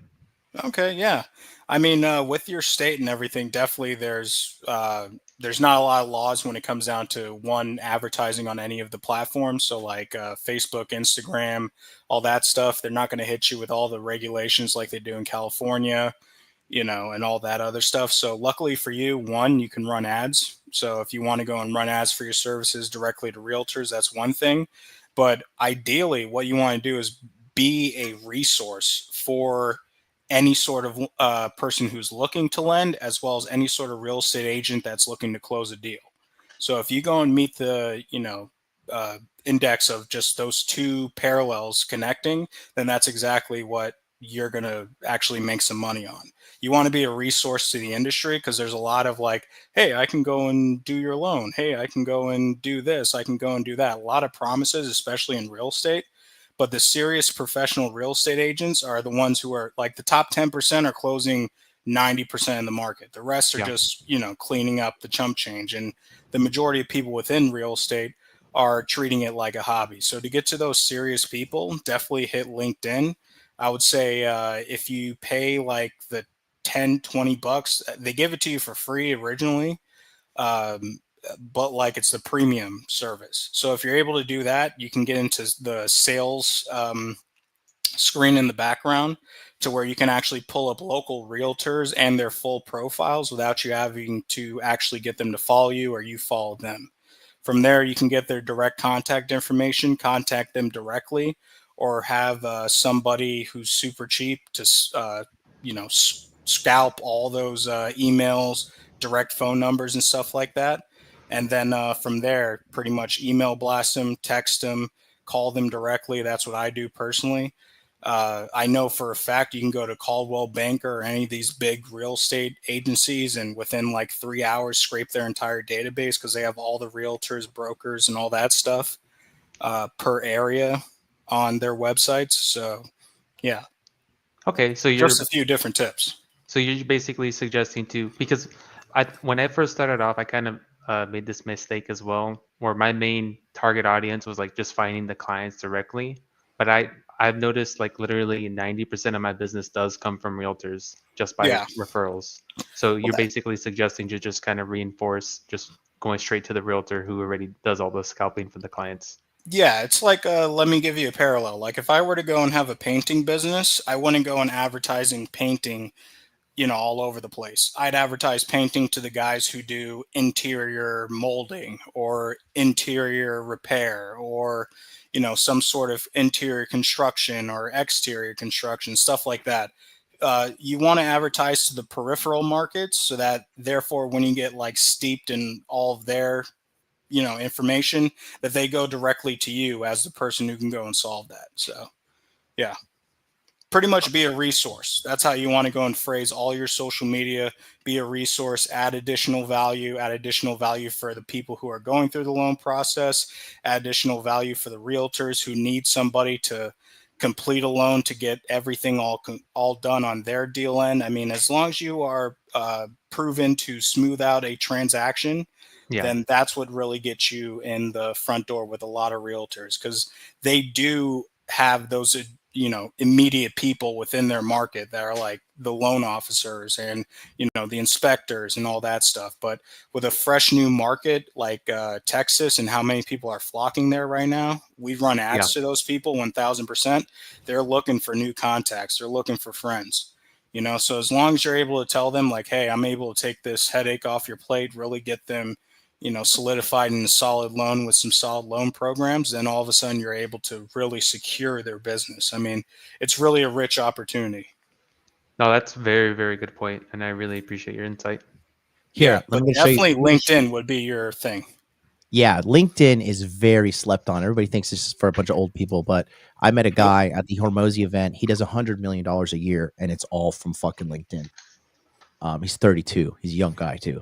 Okay, yeah. I mean, with your state and everything, definitely there's not a lot of laws when it comes down to one advertising on any of the platforms. So like Facebook, Instagram, all that stuff, they're not going to hit you with all the regulations like they do in California, and all that other stuff. So luckily for you, one, you can run ads. So if you want to go and run ads for your services directly to realtors, that's one thing. But ideally, what you want to do is be a resource for any sort of person who's looking to lend, as well as any sort of real estate agent that's looking to close a deal. So if you go and meet the, index of just those two parallels connecting, then that's exactly what you're going to actually make some money on. You want to be a resource to the industry because there's a lot of like, hey, I can go and do your loan. Hey, I can go and do this. I can go and do that. A lot of promises, especially in real estate. But the serious professional real estate agents are the ones who are like the top 10% are closing 90% of the market. The rest are just, cleaning up the chump change. And the majority of people within real estate are treating it like a hobby. So to get to those serious people, definitely hit LinkedIn. I would say if you pay like the 10, 20 bucks, they give it to you for free originally. But like it's the premium service. So if you're able to do that, you can get into the sales screen in the background to where you can actually pull up local realtors and their full profiles without you having to actually get them to follow you or you follow them. From there, you can get their direct contact information, contact them directly, or have somebody who's super cheap to, scalp all those emails, direct phone numbers and stuff like that. And then from there, pretty much email blast them, text them, call them directly. That's what I do personally. I know for a fact you can go to Caldwell Banker or any of these big real estate agencies and within like 3 hours scrape their entire database because they have all the realtors, brokers, and all that stuff per area on their websites. So, yeah. Okay, so you're just a few different tips. So you're basically suggesting because when I first started off, I kind of made this mistake as well, where my main target audience was like just finding the clients directly. But I've noticed like literally 90% of my business does come from realtors just by referrals. So you're basically suggesting to just kind of reinforce just going straight to the realtor who already does all the scalping for the clients. Yeah, it's like, let me give you a parallel. Like if I were to go and have a painting business, I wouldn't go and advertising painting all over the place. I'd advertise painting to the guys who do interior molding or interior repair or, some sort of interior construction or exterior construction, stuff like that. You want to advertise to the peripheral markets so that therefore when you get like steeped in all of their, information, that they go directly to you as the person who can go and solve that. So, yeah. Pretty much be a resource. That's how you want to go and phrase all your social media. Be a resource, add additional value for the people who are going through the loan process, add additional value for the realtors who need somebody to complete a loan to get everything all done on their deal end. I mean, as long as you are proven to smooth out a transaction, then that's what really gets you in the front door with a lot of realtors because they do have those immediate people within their market that are like the loan officers and, the inspectors and all that stuff. But with a fresh new market like Texas and how many people are flocking there right now, we run ads to those people 1000%. They're looking for new contacts. They're looking for friends. So as long as you're able to tell them like, hey, I'm able to take this headache off your plate, really get them, solidified in a solid loan with some solid loan programs, then all of a sudden you're able to really secure their business. I mean, it's really a rich opportunity. No, that's very, very good point, and I really appreciate your insight. Here, but definitely LinkedIn would be your thing. Yeah, LinkedIn is very slept on. Everybody thinks this is for a bunch of old people, but I met a guy at the Hormozy event. He does $100 million a year, and it's all from fucking LinkedIn. He's 32. He's a young guy too.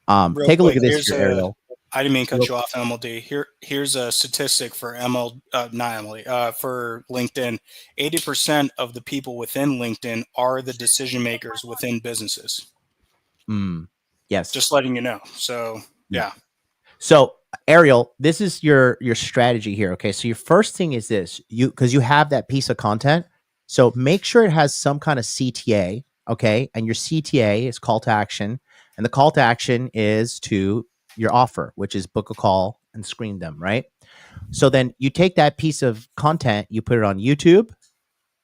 Take a look at this here, Ariel. I didn't mean to cut you off, MLD. Here's a statistic for for LinkedIn. 80% of the people within LinkedIn are the decision makers within businesses. Yes. Just letting you know. So yeah. So Ariel, this is your strategy here. Okay. So your first thing is this, because you have that piece of content. So make sure it has some kind of CTA. Okay. And your CTA is call to action. And the call to action is to your offer, which is book a call and screen them, right? So then you take that piece of content, you put it on YouTube,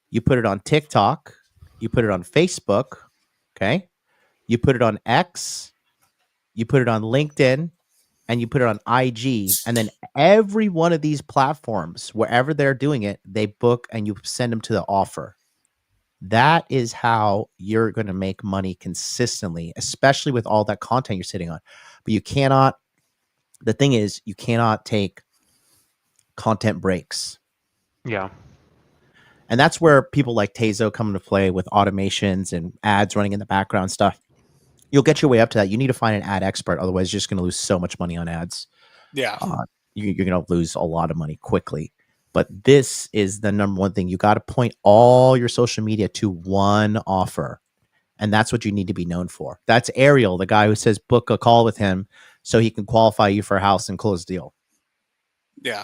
you put it on TikTok, you put it on Facebook, okay? You put it on X, you put it on LinkedIn, and you put it on IG. And then every one of these platforms, wherever they're doing it, they book and you send them to the offer. That is how you're going to make money consistently, especially with all that content you're sitting on. But you cannot, the thing is, you cannot take content breaks. Yeah. And that's where people like Tezo come into play with automations and ads running in the background stuff. You'll get your way up to that. You need to find an ad expert. Otherwise, you're just going to lose so much money on ads. Yeah. You're going to lose a lot of money quickly. But this is the number one thing. You got to point all your social media to one offer. And that's what you need to be known for. That's Ariel, the guy who says book a call with him so he can qualify you for a house and close the deal. Yeah.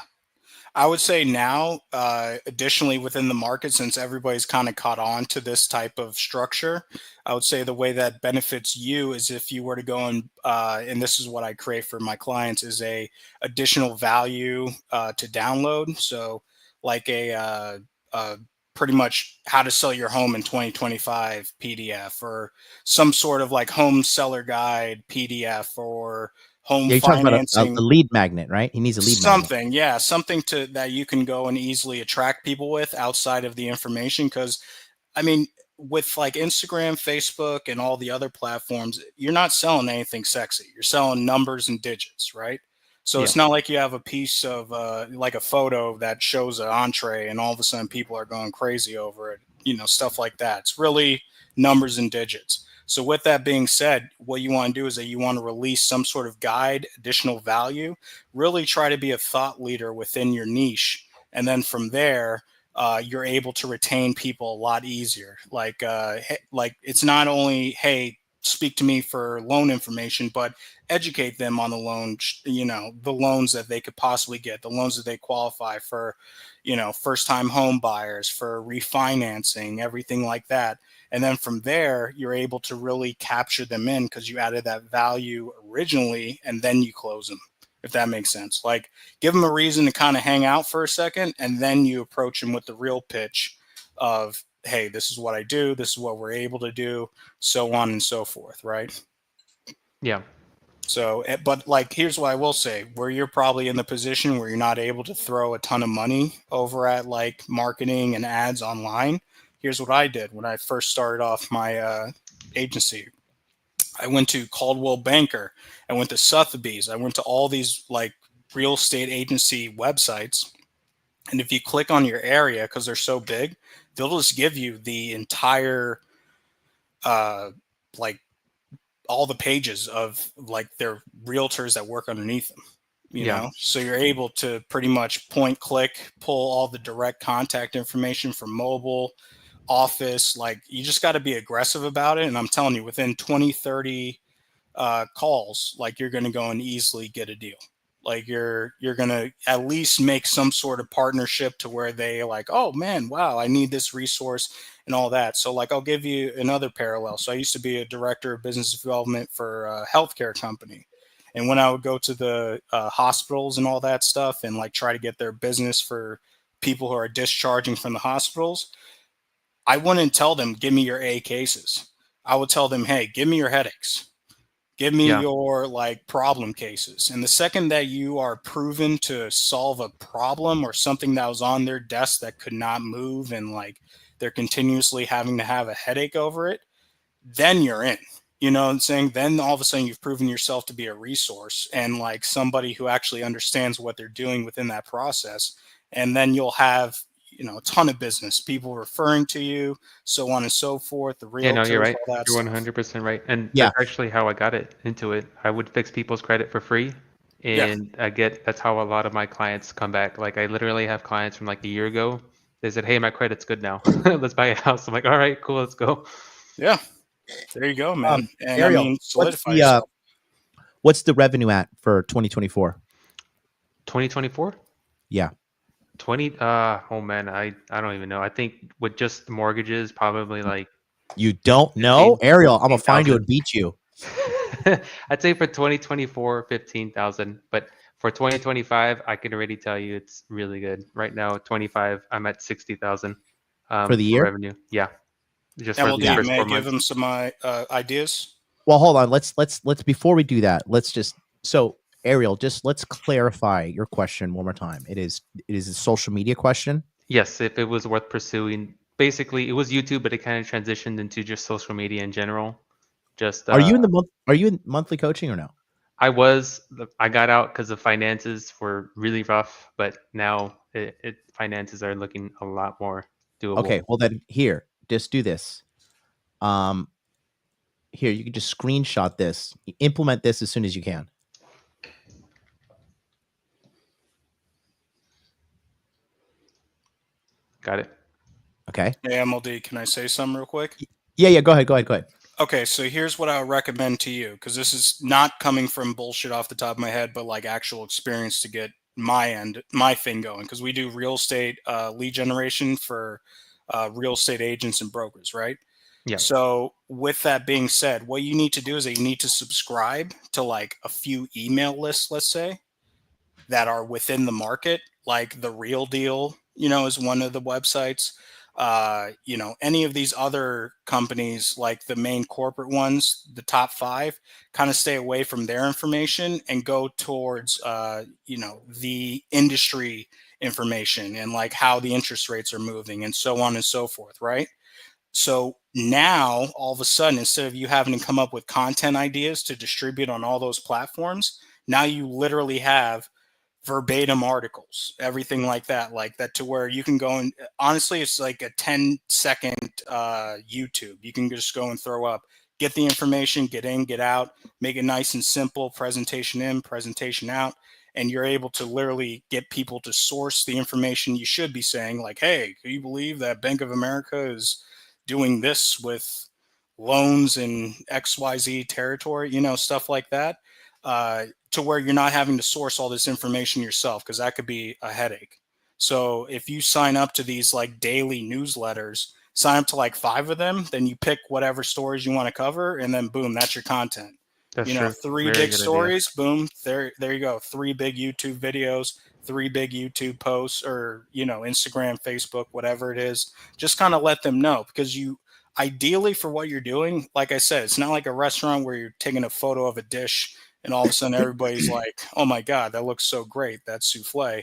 I would say now, additionally within the market, since everybody's kind of caught on to this type of structure, I would say the way that benefits you is if you were to go and this is what I create for my clients, is a additional value to download. So like a pretty much how to sell your home in 2025 PDF, or some sort of like home seller guide PDF, or home financing. About a lead magnet, right? He needs a lead magnet. Yeah, something that you can go and easily attract people with outside of the information. Because, I mean, with like Instagram, Facebook, and all the other platforms, you're not selling anything sexy. You're selling numbers and digits, right? So it's not like you have a piece of like a photo that shows an entree and all of a sudden people are going crazy over it, stuff like that. It's really numbers and digits. So with that being said, what you want to do is that you want to release some sort of guide, additional value, really try to be a thought leader within your niche. And then from there, you're able to retain people a lot easier. Like it's not only, hey, speak to me for loan information, but educate them on the loan, the loans that they could possibly get, the loans that they qualify for, first-time home buyers, for refinancing, everything like that. And then from there, you're able to really capture them in because you added that value originally, and then you close them, if that makes sense. Like, give them a reason to kind of hang out for a second, and then you approach them with the real pitch of, hey, this is what I do, this is what we're able to do, so on and so forth, right? Yeah. So, but like, here's what I will say, where you're probably in the position where you're not able to throw a ton of money over at like marketing and ads online. Here's what I did when I first started off my agency. I went to Caldwell Banker. I went to Sotheby's. I went to all these like real estate agency websites. And if you click on your area, because they're so big, they'll just give you the entire, like all the pages of like their realtors that work underneath them. You know, so you're able to pretty much point, click, pull all the direct contact information from mobile, office. Like, you just got to be aggressive about it. And I'm telling you, within 20, 30 calls, like, you're going to go and easily get a deal. Like you're gonna at least make some sort of partnership to where they like, oh man, wow, I need this resource and all that. So like I'll give you another parallel. So I used to be a director of business development for a healthcare company. And when I would go to the hospitals and all that stuff and like try to get their business for people who are discharging from the hospitals, I wouldn't tell them, give me your A cases. I would tell them, hey, give me your headaches. Give me your like problem cases. And the second that you are proven to solve a problem or something that was on their desk that could not move and like they're continuously having to have a headache over it, then you're in. You know what I'm saying? Then all of a sudden you've proven yourself to be a resource and like somebody who actually understands what they're doing within that process. And then you'll have, you know, a ton of business, people referring to you, so on and so forth. The realtors, Yeah, no, you're right. all that You're stuff. 100% right. And that's actually how I got into it. I would fix people's credit for free. And that's how a lot of my clients come back. Like I literally have clients from like a year ago. They said, hey, my credit's good now. Let's buy a house. I'm like, all right, cool, let's go. Yeah. There you go, man. And Ariel, I mean, solidify yourself. What's the revenue at for 2024? 2024? Yeah. Oh man, I don't even know. I think with just mortgages, probably like. You don't know? Ariel, I'm gonna find you and beat you. I'd say for 2024, 15,000, but for 2025, I can already tell you it's really good. Right now, 25, I'm at 60,000 for the year revenue. Yeah, just and for the first 4 give months. them some ideas. Well, hold on. Let's before we do that, Ariel, let's clarify your question one more time. It is a social media question. Yes, if it was worth pursuing. Basically, it was YouTube, but it kind of transitioned into just social media in general. Just are you in monthly coaching or no? I got out because the finances were really rough, but now finances are looking a lot more doable. Okay, well then just do this. Here, you can just screenshot this. Implement this as soon as you can. Got it. Okay. Hey, MLD, can I say something real quick? Yeah. Go ahead. Okay, so here's what I would recommend to you, because this is not coming from bullshit off the top of my head, but like actual experience to get my thing going, because we do real estate lead generation for real estate agents and brokers, right? Yeah. So with that being said, what you need to do is that you need to subscribe to like a few email lists, let's say, that are within the market, like The Real Deal, is one of the websites. Any of these other companies, like the main corporate ones, the top 5, kind of stay away from their information and go towards, the industry information and like how the interest rates are moving and so on and so forth, right? So now all of a sudden, instead of you having to come up with content ideas to distribute on all those platforms, now you literally have verbatim articles, everything like that to where you can go and honestly, it's like a 10-second YouTube. You can just go and throw up, get the information, get in, get out, make it nice and simple, presentation in, presentation out. And you're able to literally get people to source the information you should be saying, like, hey, can you believe that Bank of America is doing this with loans in XYZ territory, stuff like that. To where you're not having to source all this information yourself, because that could be a headache. So if you sign up to these like daily newsletters, sign up to like 5 of them, then you pick whatever stories you want to cover, and then boom, that's your content. That's true. 3 Very big good stories, idea. Boom, there you go. 3 big YouTube videos, 3 big YouTube posts, or Instagram, Facebook, whatever it is. Just kind of let them know, because ideally for what you're doing, like I said, it's not like a restaurant where you're taking a photo of a dish and all of a sudden everybody's like, oh my God, that looks so great, that souffle.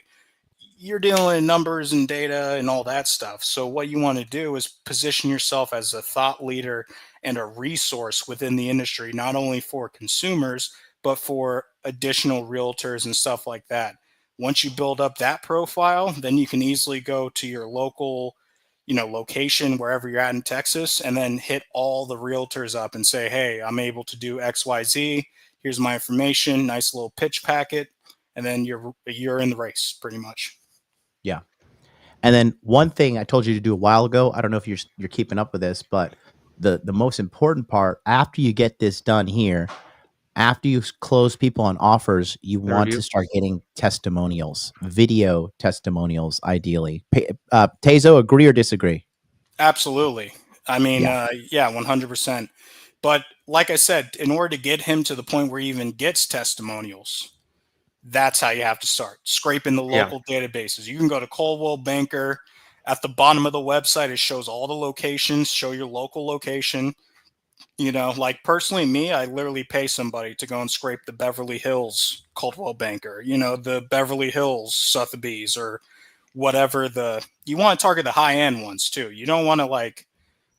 You're dealing in numbers and data and all that stuff. So what you want to do is position yourself as a thought leader and a resource within the industry, not only for consumers, but for additional realtors and stuff like that. Once you build up that profile, then you can easily go to your local, location, wherever you're at in Texas, and then hit all the realtors up and say, hey, I'm able to do XYZ. Here's my information, nice little pitch packet, and then you're in the race pretty much. Yeah. And then one thing I told you to do a while ago, I don't know if you're keeping up with this, but the most important part after you get this done here, After you close people on offers, you The want review? to start getting testimonials, video testimonials, ideally. Tezo, agree or disagree? Absolutely. I mean, Yeah. yeah, 100%. But like I said, in order to get him to the point where he even gets testimonials, that's how you have to start scraping the local databases. You can go to Coldwell Banker. At the bottom of the website, it shows all the locations, show your local location. You know, like personally, me, I literally pay somebody to go and scrape the Beverly Hills Coldwell Banker, you know, the Beverly Hills Sotheby's, or whatever. You want to target the high end ones too. You don't want to like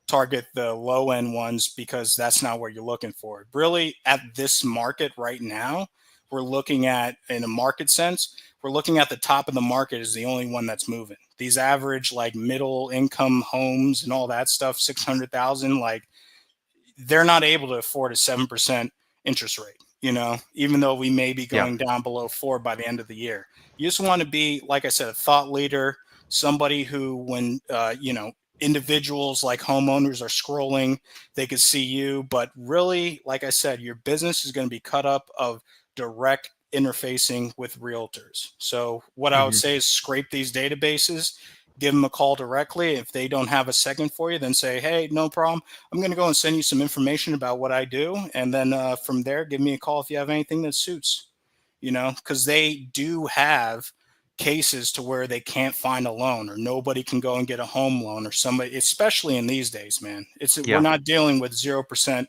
target the low end ones, because that's not what you're looking for. Really, at this market right now, we're looking at, in a market sense, we're looking at the top of the market is the only one that's moving. These average like middle income homes and all that stuff, 600,000, like they're not able to afford a 7% interest rate, you know, even though we may be going down below 4 by the end of the year. You just want to be, like I said, a thought leader, somebody who, when, you know, individuals like homeowners are scrolling, they could see you. But really, like I said, your business is going to be cut up of direct interfacing with realtors. So what I would say is scrape these databases, give them a call directly. If they don't have a second for you, then say, hey, no problem. I'm going to go and send you some information about what I do. And then from there, give me a call if you have anything that suits, you know, because they do have cases to where they can't find a loan, or nobody can go and get a home loan, or somebody, especially in these days, man. We're not dealing with 0%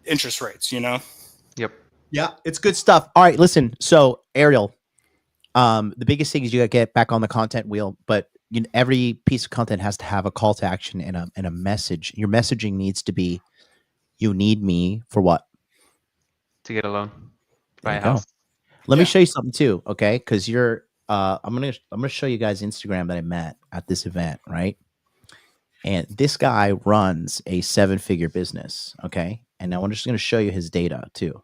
interest rates, you know? Yep. Yeah, it's good stuff. All right, listen. So, Ariel, the biggest thing is you got to get back on the content wheel, but every piece of content has to have a call to action and a message. Your messaging needs to be, you need me for what? To get a loan. Buy a Go. house. Let me show you something too, okay? Because you're I'm gonna show you guys Instagram that I met at this event, right? And this guy runs a 7-figure business, okay? And now I'm just gonna show you his data too.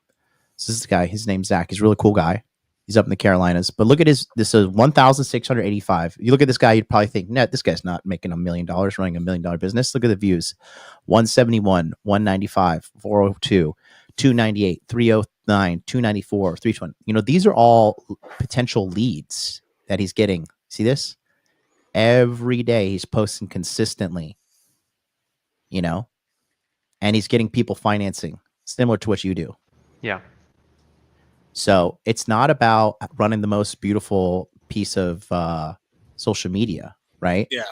So this guy, his name's Zach. He's a really cool guy. He's up in the Carolinas. But look at this is 1,685. You look at this guy, you'd probably think, "Net, this guy's not making $1 million, running $1 million business." Look at the views: 171, 195, 402, 298, 309, 294, 320. You know, these are all potential leads that he's getting. See this? Every day he's posting consistently, you know, and he's getting people financing, similar to what you do. Yeah. So it's not about running the most beautiful piece of social media, right? Yeah.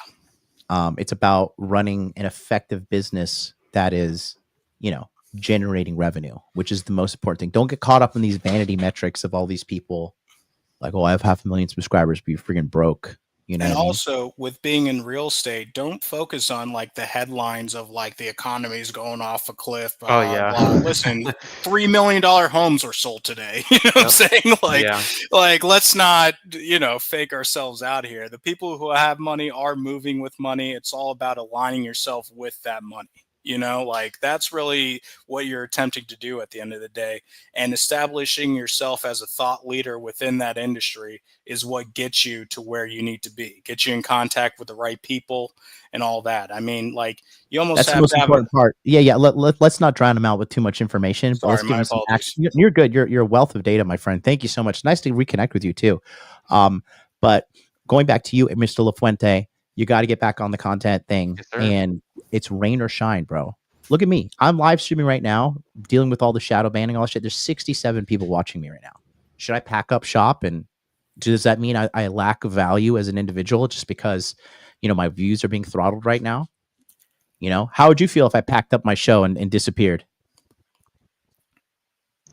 It's about running an effective business that is, you know, generating revenue, which is the most important thing. Don't get caught up in these vanity metrics of all these people like, oh, I have 500,000 subscribers, but you're freaking broke. You know, and what I mean? also with being in real estate, don't focus on like the headlines of like the economy is going off a cliff. Oh yeah. Listen, $3 million homes are sold today. You know what I'm saying? Like let's not, you know, fake ourselves out here. The people who have money are moving with money. It's all about aligning yourself with that money. You know, like that's really what you're attempting to do at the end of the day. And establishing yourself as a thought leader within that industry is what gets you to where you need to be, get you in contact with the right people and all that. I mean, like you almost that's have the most to have important part. Yeah. Let's not drown him out with too much information. But let's give him some action. You're good. You're a wealth of data, my friend. Thank you so much. Nice to reconnect with you too. But going back to you, Mr. LaFuente, you got to get back on the content thing, and it's rain or shine, bro. Look at me. I'm live streaming right now, dealing with all the shadow banning, all that shit. There's 67 people watching me right now. Should I pack up shop? And does that mean I lack value as an individual just because, you know, my views are being throttled right now? You know, how would you feel if I packed up my show and disappeared?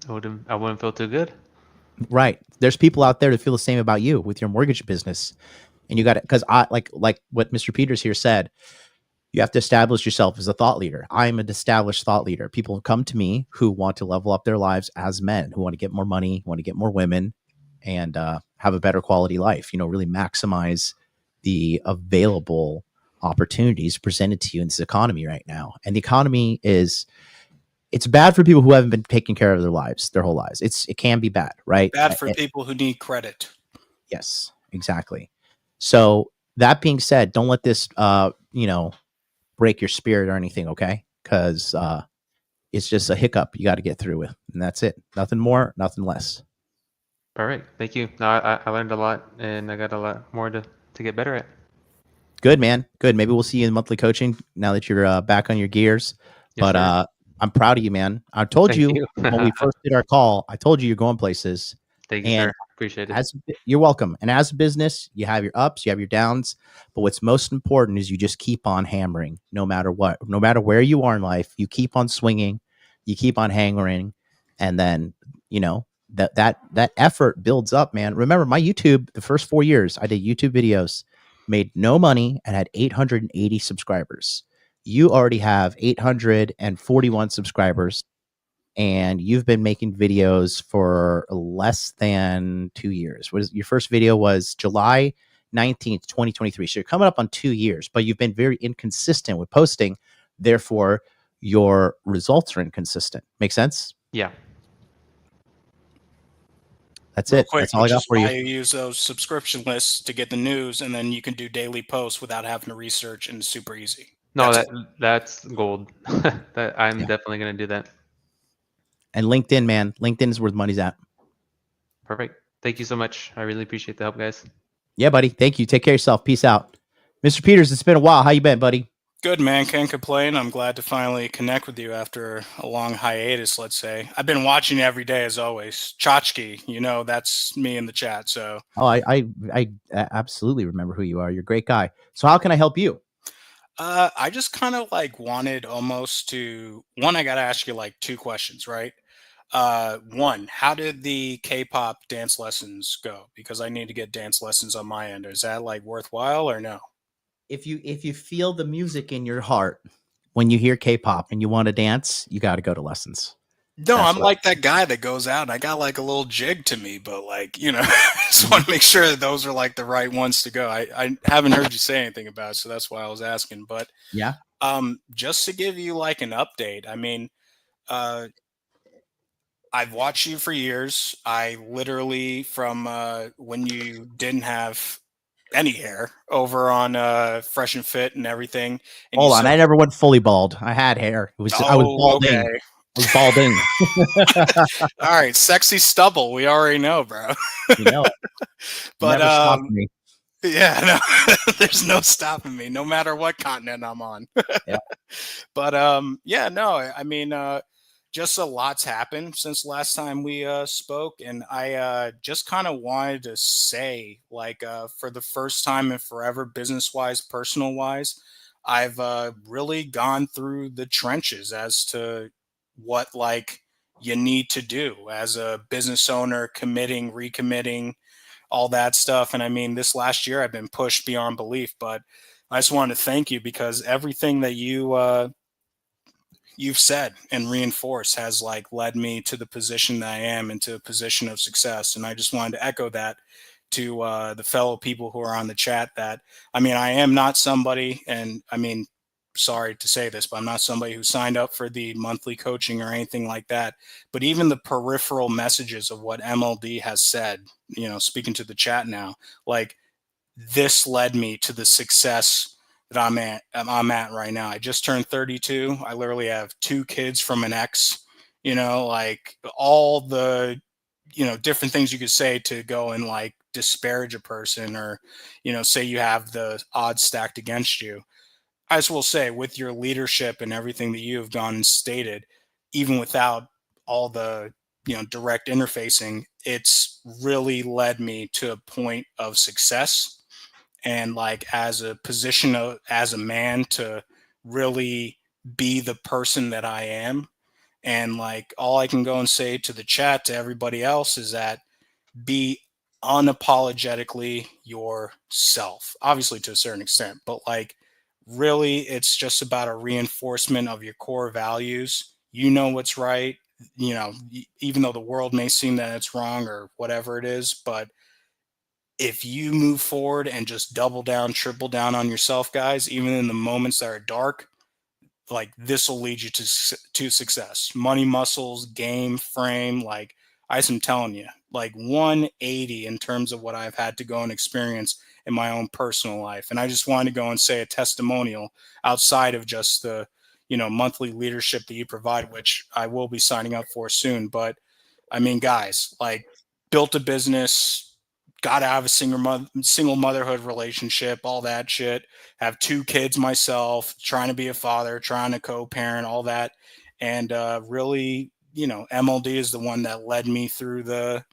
I wouldn't feel too good. Right. There's people out there that feel the same about you with your mortgage business. And you got it, because I like what Mr. Peters here said, you have to establish yourself as a thought leader. I'm an established thought leader. People come to me who want to level up their lives as men, who want to get more money, want to get more women, and have a better quality life. You know, really maximize the available opportunities presented to you in this economy right now. And the economy it's bad for people who haven't been taking care of their lives, their whole lives. It can be bad, right? Bad for people who need credit. Yes, exactly. So that being said, don't let this, you know, break your spirit or anything. Okay. Cause, It's just a hiccup you got to get through with, and that's it. Nothing more, nothing less. Perfect. Thank you. No, I learned a lot, and I got a lot more to get better at. Good, man. Good. Maybe we'll see you in monthly coaching now that you're back on your gears. Yes, But sir. I'm proud of you, man. I told Thank you you. when we first did our call, I told you you're going places. Thank you, And sir. Appreciate it. you're welcome. And as a business, you have your ups, you have your downs. But what's most important is you just keep on hammering no matter what. No matter where you are in life, you keep on swinging, you keep on hammering. And then, you know, that effort builds up, man. Remember, my YouTube, the first 4 years, I did YouTube videos, made no money, and had 880 subscribers. You already have 841 subscribers, and you've been making videos for less than 2 years. Your first video was July 19th, 2023. So you're coming up on 2 years, but you've been very inconsistent with posting. Therefore, your results are inconsistent. Make sense? Yeah. That's Real it. quick, That's all I got for why you. use those subscription lists to get the news, and then you can do daily posts without having to research, and it's super easy. No, that's gold. That I'm definitely gonna do that. And LinkedIn, man. LinkedIn is where the money's at. Perfect. Thank you so much. I really appreciate the help, guys. Yeah, buddy. Thank you. Take care of yourself. Peace out. Mr. Peters, it's been a while. How you been, buddy? Good, man. Can't complain. I'm glad to finally connect with you after a long hiatus, let's say. I've been watching you every day, as always. Chachki, you know, that's me in the chat. So, oh, I absolutely remember who you are. You're a great guy. So how can I help you? I just kind of like wanted almost to, one, I got to ask you like 2 questions, right? One, how did the K-pop dance lessons go? Because I need to get dance lessons on my end. Is that like worthwhile or no? If you feel the music in your heart when you hear K-pop and you want to dance, you got to go to lessons. No, I'm like that guy that goes out and I got like a little jig to me, but like, you know, I just want to make sure that those are like the right ones to go. I haven't heard you say anything about it, so that's why I was asking. But yeah, just to give you like an update, I mean, I've watched you for years. I literally from when you didn't have any hair over on Fresh and Fit and everything. And hold on, I never went fully bald. I had hair. It was I was balding. Okay. I was balding. All right, sexy stubble. We already know, bro. You know it. But never stopped me. Yeah, no, there's no stopping me, no matter what continent I'm on. Yeah. But yeah, no, I mean, just a lot's happened since last time we spoke, and I just kind of wanted to say, like, for the first time in forever, business-wise, personal-wise, I've really gone through the trenches as to what like you need to do as a business owner, committing, recommitting, all that stuff. And I mean, this last year I've been pushed beyond belief, but I just wanted to thank you because everything that you've said and reinforced has like led me to the position that I am, into a position of success. And I just wanted to echo that to the fellow people who are on the chat, that I mean, I am not somebody, and I mean, sorry to say this, but I'm not somebody who signed up for the monthly coaching or anything like that. But even the peripheral messages of what MLD has said, you know, speaking to the chat now, like this led me to the success that I'm at right now. I just turned 32. I literally have 2 kids from an ex, you know, like all the, you know, different things you could say to go and like disparage a person, or, you know, say you have the odds stacked against you. I just will say, with your leadership and everything that you have gone and stated, even without all the, you know, direct interfacing, it's really led me to a point of success. And like as a position of, as a man, to really be the person that I am. And like all I can go and say to the chat, to everybody else, is that be unapologetically yourself, obviously to a certain extent, but like really it's just about a reinforcement of your core values. You know what's right, you know, even though the world may seem that it's wrong or whatever it is, but if you move forward and just double down, triple down on yourself, guys, even in the moments that are dark, like this will lead you to success. Money, muscles, game, frame, like I'm telling you, like 180 in terms of what I've had to go and experience in my own personal life. And I just wanted to go and say a testimonial outside of just the, monthly leadership that you provide, which I will be signing up for soon. But I mean, guys, like, built a business, got out of a single motherhood relationship, all that shit, have 2 kids myself, trying to be a father, trying to co-parent, all that. And really, MLD is the one that led me through the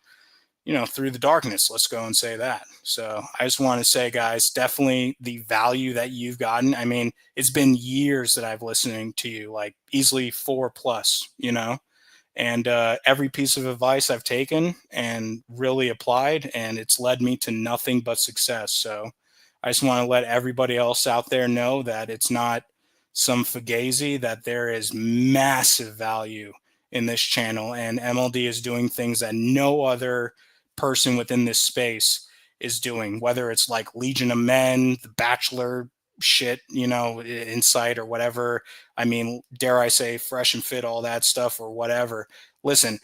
darkness. Let's go and say that. So I just want to say, guys, definitely the value that you've gotten. I mean, it's been years that I've listening to you, like easily 4+, and every piece of advice I've taken and really applied, and it's led me to nothing but success. So I just want to let everybody else out there know that it's not some fugazi, that there is massive value in this channel, and MLD is doing things that no other person within this space is doing, whether it's like Legion of Men, The Bachelor shit, Insight or whatever. I mean, dare I say Fresh and Fit, all that stuff or whatever. Listen,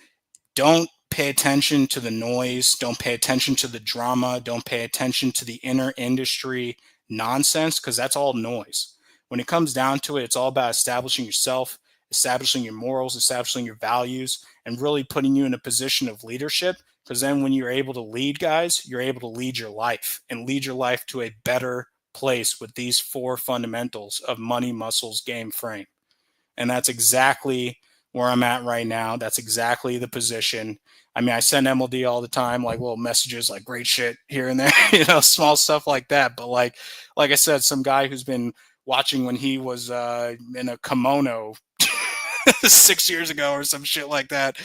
don't pay attention to the noise. Don't pay attention to the drama. Don't pay attention to the inner industry nonsense, because that's all noise. When it comes down to it, it's all about establishing yourself, establishing your morals, establishing your values, and really putting you in a position of leadership. Because then when you're able to lead, guys, you're able to lead your life and lead your life to a better place with these 4 fundamentals of money, muscles, game, frame. And that's exactly where I'm at right now. That's exactly the position. I mean, I send MLD all the time, like little messages, like great shit here and there, small stuff like that. But like I said, some guy who's been watching when he was in a kimono 6 years ago or some shit like that.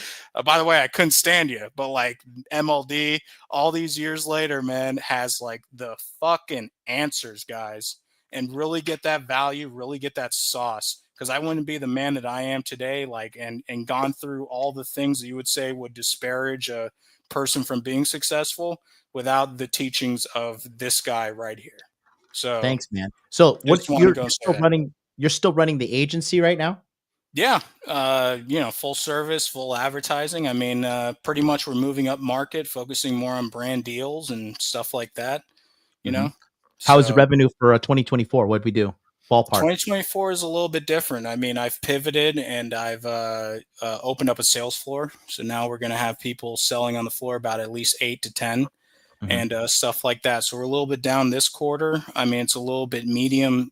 By the way, I couldn't stand you, but like MLD all these years later, man, has like the fucking answers, guys, and really get that value, really get that sauce. Because I wouldn't be the man that I am today, like, and gone through all the things that you would say would disparage a person from being successful without the teachings of this guy right here. So thanks, man. So what you're still running the agency right now? Yeah. Full service, full advertising. I mean, pretty much we're moving up market, focusing more on brand deals and stuff like that, How is the revenue for 2024? What'd we do? Ballpark. 2024 is a little bit different. I mean, I've pivoted and I've opened up a sales floor. So now we're going to have people selling on the floor about at least 8 to 10 and stuff like that. So we're a little bit down this quarter. I mean, it's a little bit medium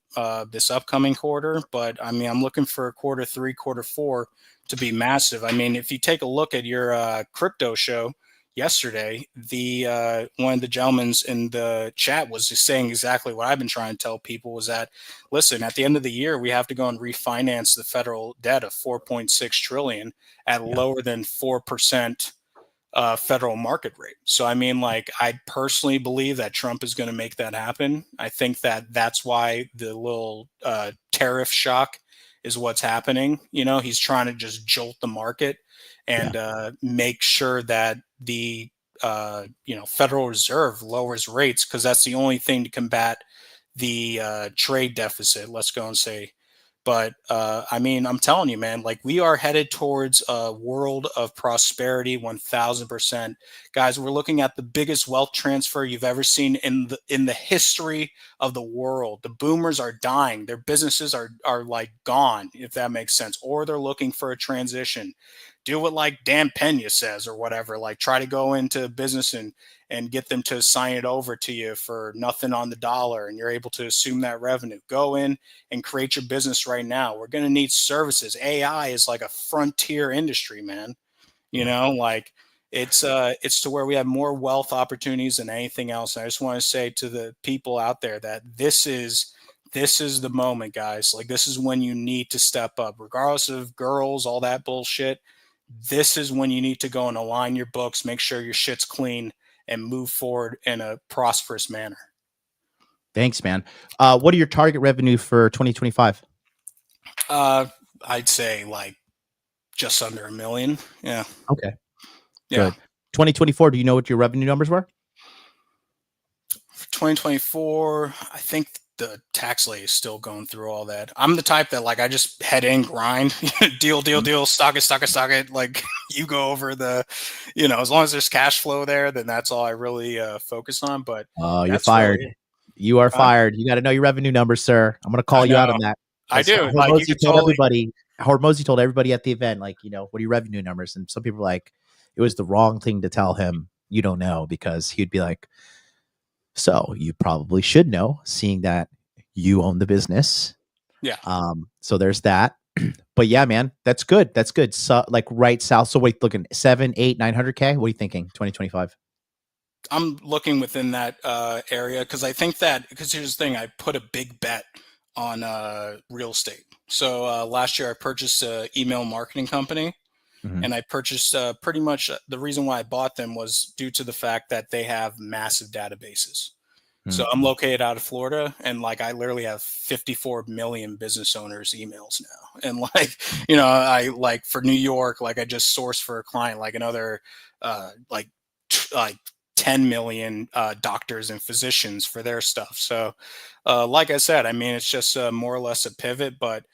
this upcoming quarter, but I mean, I'm looking for quarter 3, quarter 4 to be massive. I mean, if you take a look at your crypto show yesterday, the one of the gentlemen in the chat was just saying exactly what I've been trying to tell people, was that, listen, at the end of the year, we have to go and refinance the federal debt of 4.6 trillion at lower than 4% federal market rate. So, I mean, like, I personally believe that Trump is going to make that happen. I think that that's why the little tariff shock is what's happening. He's trying to just jolt the market and make sure that the Federal Reserve lowers rates, because that's the only thing to combat the trade deficit, let's go and say. But I mean, I'm telling you, man, like, we are headed towards a world of prosperity, 1000%. Guys, we're looking at the biggest wealth transfer you've ever seen in the history of the world. The boomers are dying. Their businesses are like gone, if that makes sense, or they're looking for a transition. Do what like Dan Pena says or whatever, like try to go into business and get them to sign it over to you for nothing on the dollar, and you're able to assume that revenue. Go in and create your business right now. We're going to need services. AI is like a frontier industry, man. Like it's to where we have more wealth opportunities than anything else. And I just want to say to the people out there that this is the moment, guys. Like, this is when you need to step up, regardless of girls, all that bullshit. This is when you need to go and align your books, make sure your shit's clean, and move forward in a prosperous manner. Thanks, man. What are your target revenue for 2025? I'd say like just under $1 million. Yeah. Okay. Yeah. Good. 2024, do you know what your revenue numbers were? For 2024, I think the tax lay is still going through all that. I'm the type that, like, I just head in, grind, deal, stock it. Like, you go over the, as long as there's cash flow there, then that's all I really focus on. But you're fired. You are fired. You got to know your revenue numbers, sir. I'm going to call you out on that. I do. Hormozy Like, you told totally... everybody. Hormozy told everybody at the event, like, you know, what are your revenue numbers? And some people were like, it was the wrong thing to tell him. You don't know, because he'd be like, so you probably should know, seeing that you own the business. Yeah. So there's that. But yeah, man, that's good. That's good. So like right south. So wait, looking 7, 8, 900K. What are you thinking? 2025. I'm looking within that area, because I think that, because here's the thing, I put a big bet on real estate. So last year I purchased an email marketing company, and I purchased pretty much the reason why I bought them was due to the fact that they have massive databases. So I'm located out of Florida, and like I literally have 54 million business owners' emails now. And like, you know, I like for New York, like I just sourced for a client like another like 10 million doctors and physicians for their stuff. So like I said, I mean, it's just more or less a pivot. But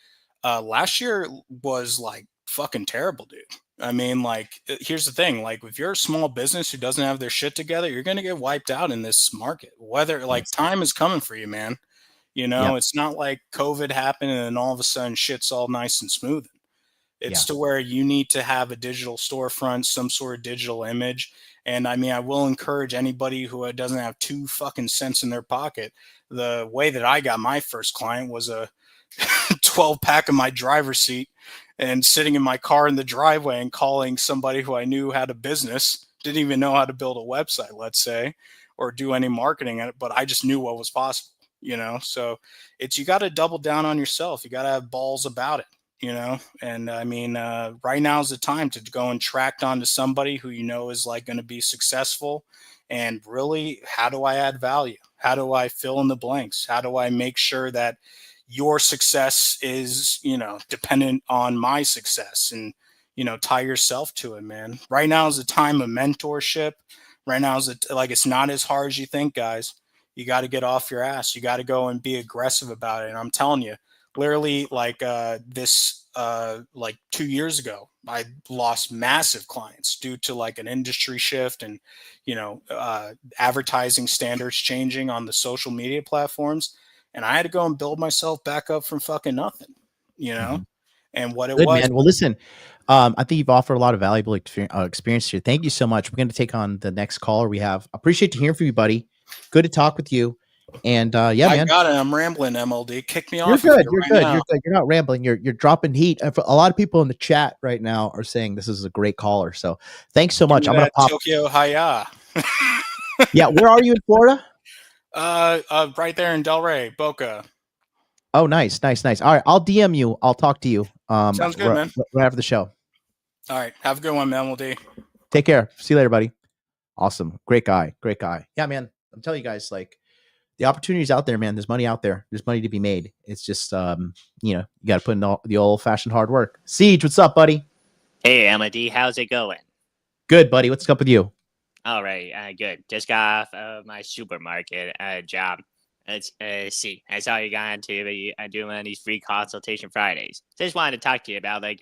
last year was like fucking terrible, dude. I mean, like, here's the thing. Like, if you're a small business who doesn't have their shit together, you're going to get wiped out in this market. Whether, like, time is coming for you, man. You know, it's not like COVID happened and then all of a sudden shit's all nice and smooth. It's to where you need to have a digital storefront, some sort of digital image. And I mean, I will encourage anybody who doesn't have 2 fucking cents in their pocket. The way that I got my first client was a 12-pack of my driver's seat and sitting in my car in the driveway and calling somebody who I knew had a business, didn't even know how to build a website, let's say, or do any marketing at it, but I just knew what was possible, you know? So it's, you got to double down on yourself. You got to have balls about it, you know? And I mean, right now is the time to go and track onto somebody who you know is like going to be successful. And really, how do I add value? How do I fill in the blanks? How do I make sure that your success is, you know, dependent on my success, and, you know, tie yourself to it, man. Right now is a time of mentorship. Right now is like, it's not as hard as you think, guys. You got to get off your ass. You got to go and be aggressive about it. And I'm telling you, literally, like like 2 years ago, I lost massive clients due to like an industry shift and, you know, advertising standards changing on the social media platforms. And I had to go and build myself back up from fucking nothing, you know? And what it was. Man. Well, listen, I think you've offered a lot of valuable experience here. Thank you so much. We're going to take on the next caller we have. Appreciate to hear from you, buddy. Good to talk with you. And yeah, man. I got it. I'm rambling, MLD. Kick me off. You're good. You're good. You're good. You're not rambling. You're dropping heat. A lot of people in the chat right now are saying this is a great caller. So thanks so much. I'm going to pop Tokyo Haya. Yeah. Where are you in Florida? Right there in Delray, Boca. Oh, nice. All right, I'll DM you. I'll talk to you. Sounds good, man. Right after the show. All right, have a good one, MLD. Take care. See you later, buddy. Awesome. Great guy. Yeah, man. I'm telling you guys, like, the opportunity's out there, man. There's money out there. There's money to be made. It's just, you know, you got to put in the old-fashioned hard work. Siege, what's up, buddy? Hey, MLD, how's it going? Good, buddy. What's up with you? All right, good. Just got off of my supermarket job. Let's see. I saw you got into doing one of these free consultation Fridays. So I just wanted to talk to you about, like,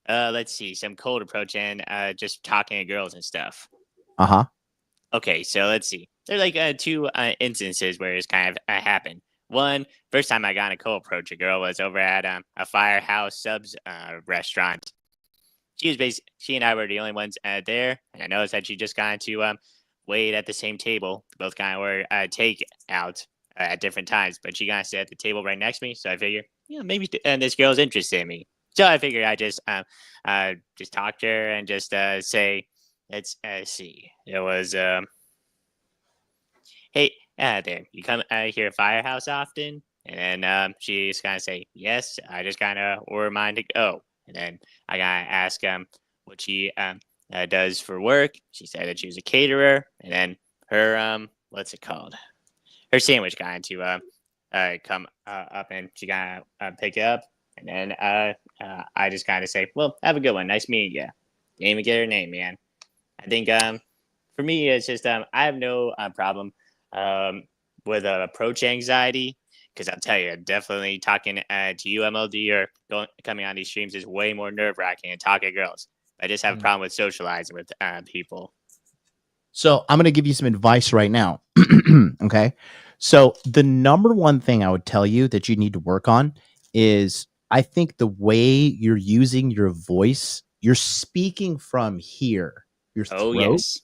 let's see, some cold approach and just talking to girls and stuff. Uh-huh. Okay, so let's see. There's like 2 instances where it's kind of happened. One, first time I got a cold approach a girl was over at a Firehouse Subs restaurant. She and I were the only ones there, and I noticed that she just got into wait at the same table. Both kind of were take out at different times, but she got to sit at the table right next to me. So I figured, you know, maybe this girl's interested in me. So I figured I just talk to her and just say, let's see. It was hey, there, you come here at Firehouse often? And then she just kind of say, yes. I just kind of order mine to go. And then I got to ask what she does for work. She said that she was a caterer. And then her, what's it called? Her sandwich guy to come up, and she got to pick it up. And then I just kind of say, well, have a good one. Nice meeting you. Didn't even get her name, man. I think for me, it's just I have no problem with approach anxiety. Because I'll tell you, definitely talking to you, MLD, or coming on these streams is way more nerve-wracking than talking to girls. I just have a problem with socializing with people. So I'm going to give you some advice right now. Okay. So the number one thing I would tell you that you need to work on is I think the way you're using your voice, you're speaking from here, your throat, yes.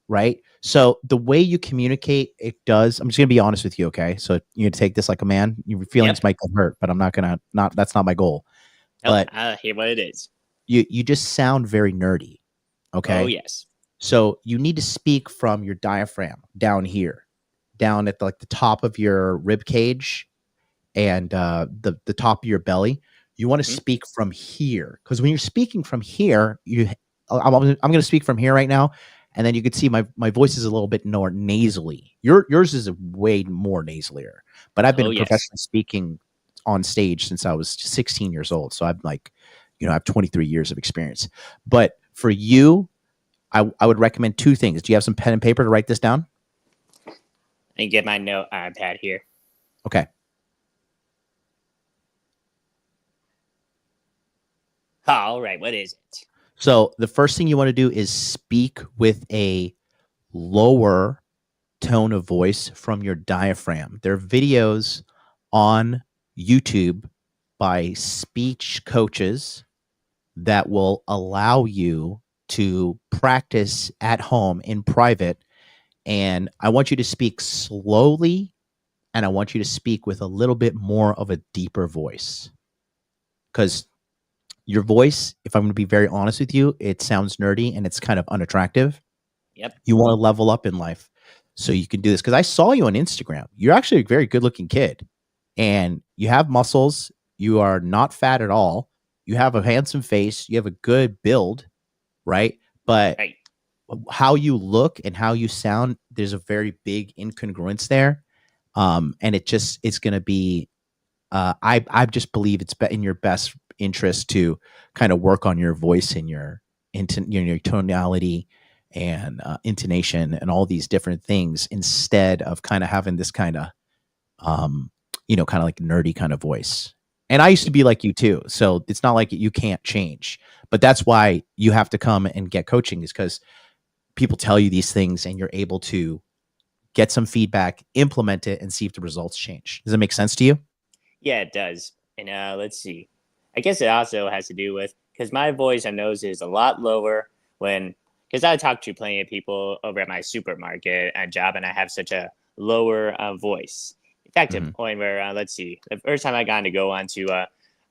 right? So the way you communicate, it does. I'm just gonna be honest with you, okay? So you take this like a man. Your feelings might get hurt, but I'm not gonna. That's not my goal. Nope, But I hear what it is. You just sound very nerdy, okay? Oh yes. So you need to speak from your diaphragm down here, down at the top of your rib cage, and the top of your belly. You want to speak from here, because when you're speaking from here, I'm going to speak from here right now, and then you can see my voice is a little bit more nasally. Yours is way more nasalier, but I've been professionally speaking on stage since I was 16 years old, so I'm like, I have 23 years of experience. But for you, I would recommend two things. Do you have some pen and paper to write this down? And get my note iPad here. Okay. All right, what is it? So the first thing you want to do is speak with a lower tone of voice from your diaphragm. There are videos on YouTube by speech coaches that will allow you to practice at home in private. And I want you to speak slowly, and I want you to speak with a little bit more of a deeper voice. Because your voice, if I'm going to be very honest with you, it sounds nerdy and it's kind of unattractive. Yep. You want to level up in life so you can do this. Because I saw you on Instagram. You're actually a very good looking kid, and you have muscles. You are not fat at all. You have a handsome face. You have a good build, right? But how you look and how you sound, there's a very big incongruence there. And it's going to be, I just believe it's in your best interest to kind of work on your voice and your tonality and intonation and all these different things, instead of kind of having this kind of, kind of like nerdy kind of voice. And I used to be like you too. So it's not like you can't change, but that's why you have to come and get coaching, is because people tell you these things and you're able to get some feedback, implement it, and see if the results change. Does that make sense to you? Yeah, it does. And let's see. I guess it also has to do with, because my voice, I notice, is a lot lower because I talk to plenty of people over at my supermarket job, and I have such a lower voice. In fact, to the point where, let's see, the first time I got to go onto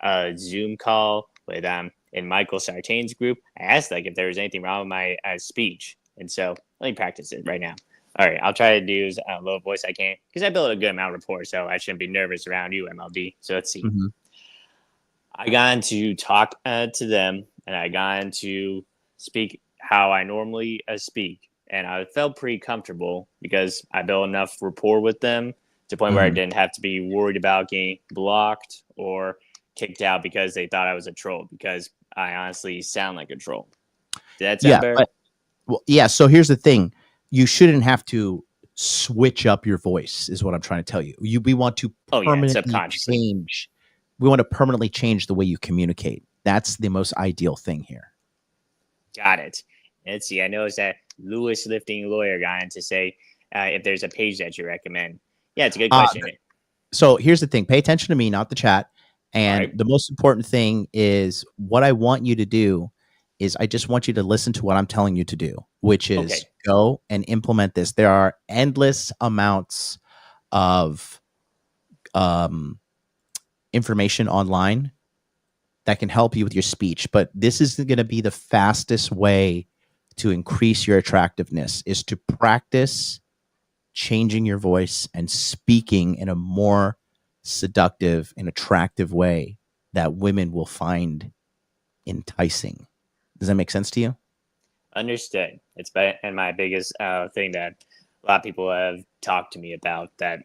a Zoom call with in Michael Sartain's group, I asked if there was anything wrong with my speech. And so let me practice it right now. All right, I'll try to do as low voice I can, because I built a good amount of rapport, so I shouldn't be nervous around you, MLD. So let's see. I got into talk to them, and I got into speak how I normally speak. And I felt pretty comfortable because I built enough rapport with them to the point where I didn't have to be worried about getting blocked or kicked out because they thought I was a troll, because I honestly sound like a troll. Did that sound better? Yeah. So here's the thing. You shouldn't have to switch up your voice, is what I'm trying to tell you. We want to permanently change. We want to permanently change the way you communicate. That's the most ideal thing here. Got it. Let's see. I noticed that Lewis Lifting Lawyer got in to say if there's a page that you recommend. Yeah, it's a good question. So here's the thing. Pay attention to me, not the chat. And the most important thing is, what I want you to do is, I just want you to listen to what I'm telling you to do, which is go and implement this. There are endless amounts of information online that can help you with your speech, but this is going to be the fastest way to increase your attractiveness, is to practice changing your voice and speaking in a more seductive and attractive way that women will find enticing. Does that make sense to you? Understood. It's been my biggest thing that a lot of people have talked to me about, that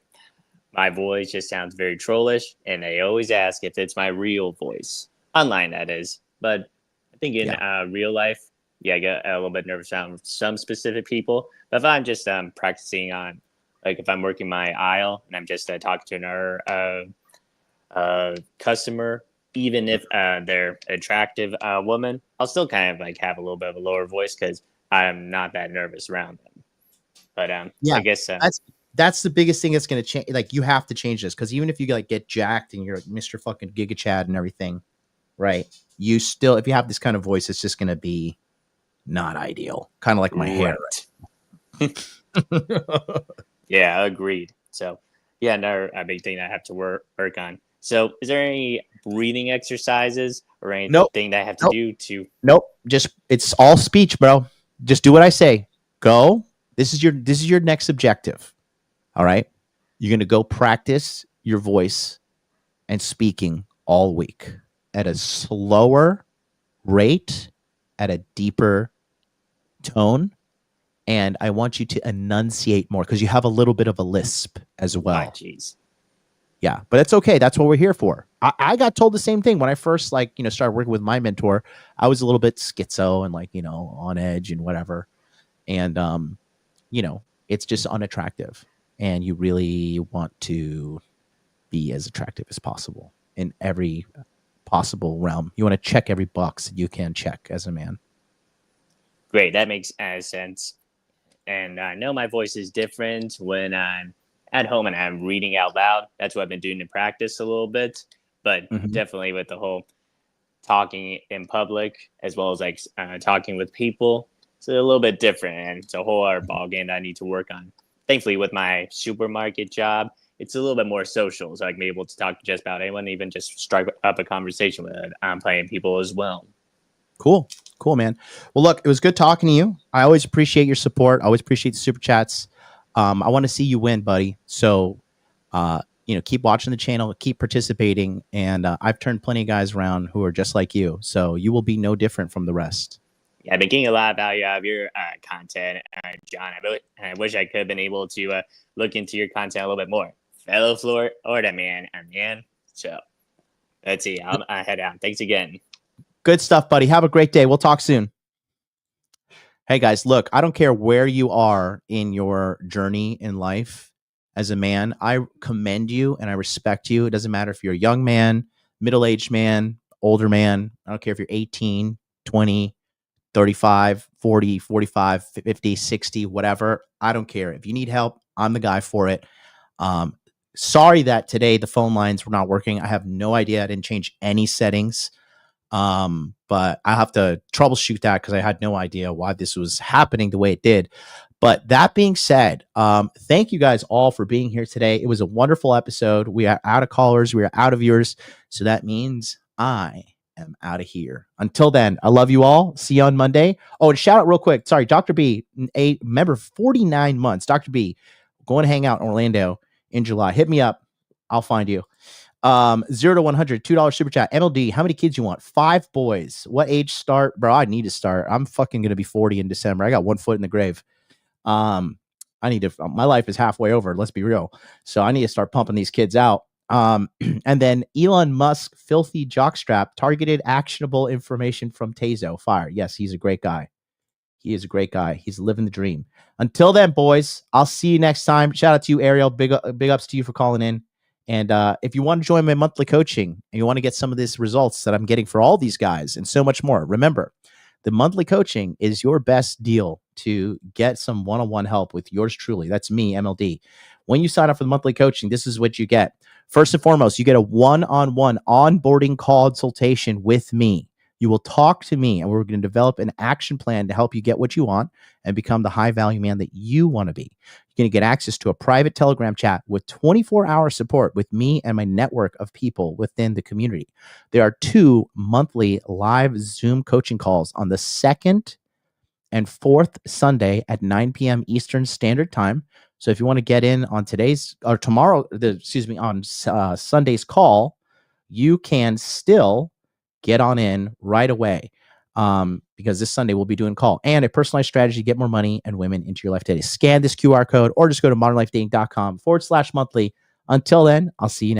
my voice just sounds very trollish, and they always ask if it's my real voice. Online, that is. But I think in real life, I get a little bit nervous around some specific people. But if I'm just practicing on, if I'm working my aisle and I'm just talking to another customer, even if they're attractive woman, I'll still kind of have a little bit of a lower voice because I'm not that nervous around them. But I guess That's the biggest thing that's going to change. Like, you have to change this, because even if you like get jacked and you're like Mr. fucking Giga Chad and everything, right? You still, if you have this kind of voice, it's just going to be not ideal. Kind of like my hair. Yeah, agreed. So, yeah, another big thing that I have to work on. So, is there any breathing exercises or anything that I have to do to? Nope. Just, it's all speech, bro. Just do what I say. Go. This is your next objective. All right. You're going to go practice your voice and speaking all week at a slower rate, at a deeper tone. And I want you to enunciate more, because you have a little bit of a lisp as well. Oh, jeez. Yeah, but it's okay. That's what we're here for. I got told the same thing when I first started working with my mentor. I was a little bit schizo and on edge and whatever. And, it's just unattractive. And you really want to be as attractive as possible in every possible realm. You want to check every box that you can check as a man. Great. That makes sense. And I know my voice is different when I'm at home and I'm reading out loud. That's what I've been doing in practice a little bit. But definitely with the whole talking in public, as well as talking with people, it's a little bit different. And it's a whole other ballgame that I need to work on. Thankfully, with my supermarket job, it's a little bit more social. So I can be able to talk to just about anyone, even just strike up a conversation with playing people as well. Cool, man. Well, look, it was good talking to you. I always appreciate your support. I always appreciate the super chats. I want to see you win, buddy. So, keep watching the channel, keep participating. And I've turned plenty of guys around who are just like you. So you will be no different from the rest. Yeah, I've been getting a lot of value out of your content, John. I wish I could have been able to look into your content a little bit more. Fellow Florida man. So let's see. I'll head out. Thanks again. Good stuff, buddy. Have a great day. We'll talk soon. Hey, guys, look, I don't care where you are in your journey in life as a man. I commend you and I respect you. It doesn't matter if you're a young man, middle-aged man, older man. I don't care if you're 18, 20, 35, 40, 45, 50, 60, whatever. I don't care. If you need help, I'm the guy for it. Sorry that today the phone lines were not working. I have no idea. I didn't change any settings. But I have to troubleshoot that because I had no idea why this was happening the way it did. But that being said, thank you guys all for being here today. It was a wonderful episode. We are out of callers. We are out of viewers. So that means I am out of here. Until then, I love you all. See you on Monday. Oh, and shout out real quick. Sorry, Dr. B, a member 49 months. Dr. B, going to hang out in Orlando in July. Hit me up. I'll find you. 0 to 100, $2 super chat. MLD, how many kids you want? 5 boys. What age start? Bro, I need to start. I'm fucking going to be 40 in December. I got 1 foot in the grave. I need to, my life is halfway over. Let's be real. So I need to start pumping these kids out. And then Elon Musk, filthy jockstrap, targeted actionable information from Tezo. Fire. Yes, he's a great guy. He is a great guy. He's living the dream. Until then, boys, I'll see you next time. Shout out to you, Ariel. Big ups to you for calling in. And if you want to join my monthly coaching and you want to get some of these results that I'm getting for all these guys and so much more, remember, the monthly coaching is your best deal to get some one-on-one help with yours truly. That's me, MLD. When you sign up for the monthly coaching, this is what you get. First and foremost, you get a one-on-one onboarding consultation with me. You will talk to me, and we're going to develop an action plan to help you get what you want and become the high-value man that you want to be. You're going to get access to a private Telegram chat with 24-hour support with me and my network of people within the community. There are 2 monthly live Zoom coaching calls on the 2nd and 4th Sunday at 9 p.m. Eastern Standard Time. So if you want to get in on on Sunday's call, you can still get on in right away, because this Sunday we'll be doing call and a personalized strategy to get more money and women into your life today. Scan this QR code or just go to modernlifedating.com/monthly. Until then, I'll see you next.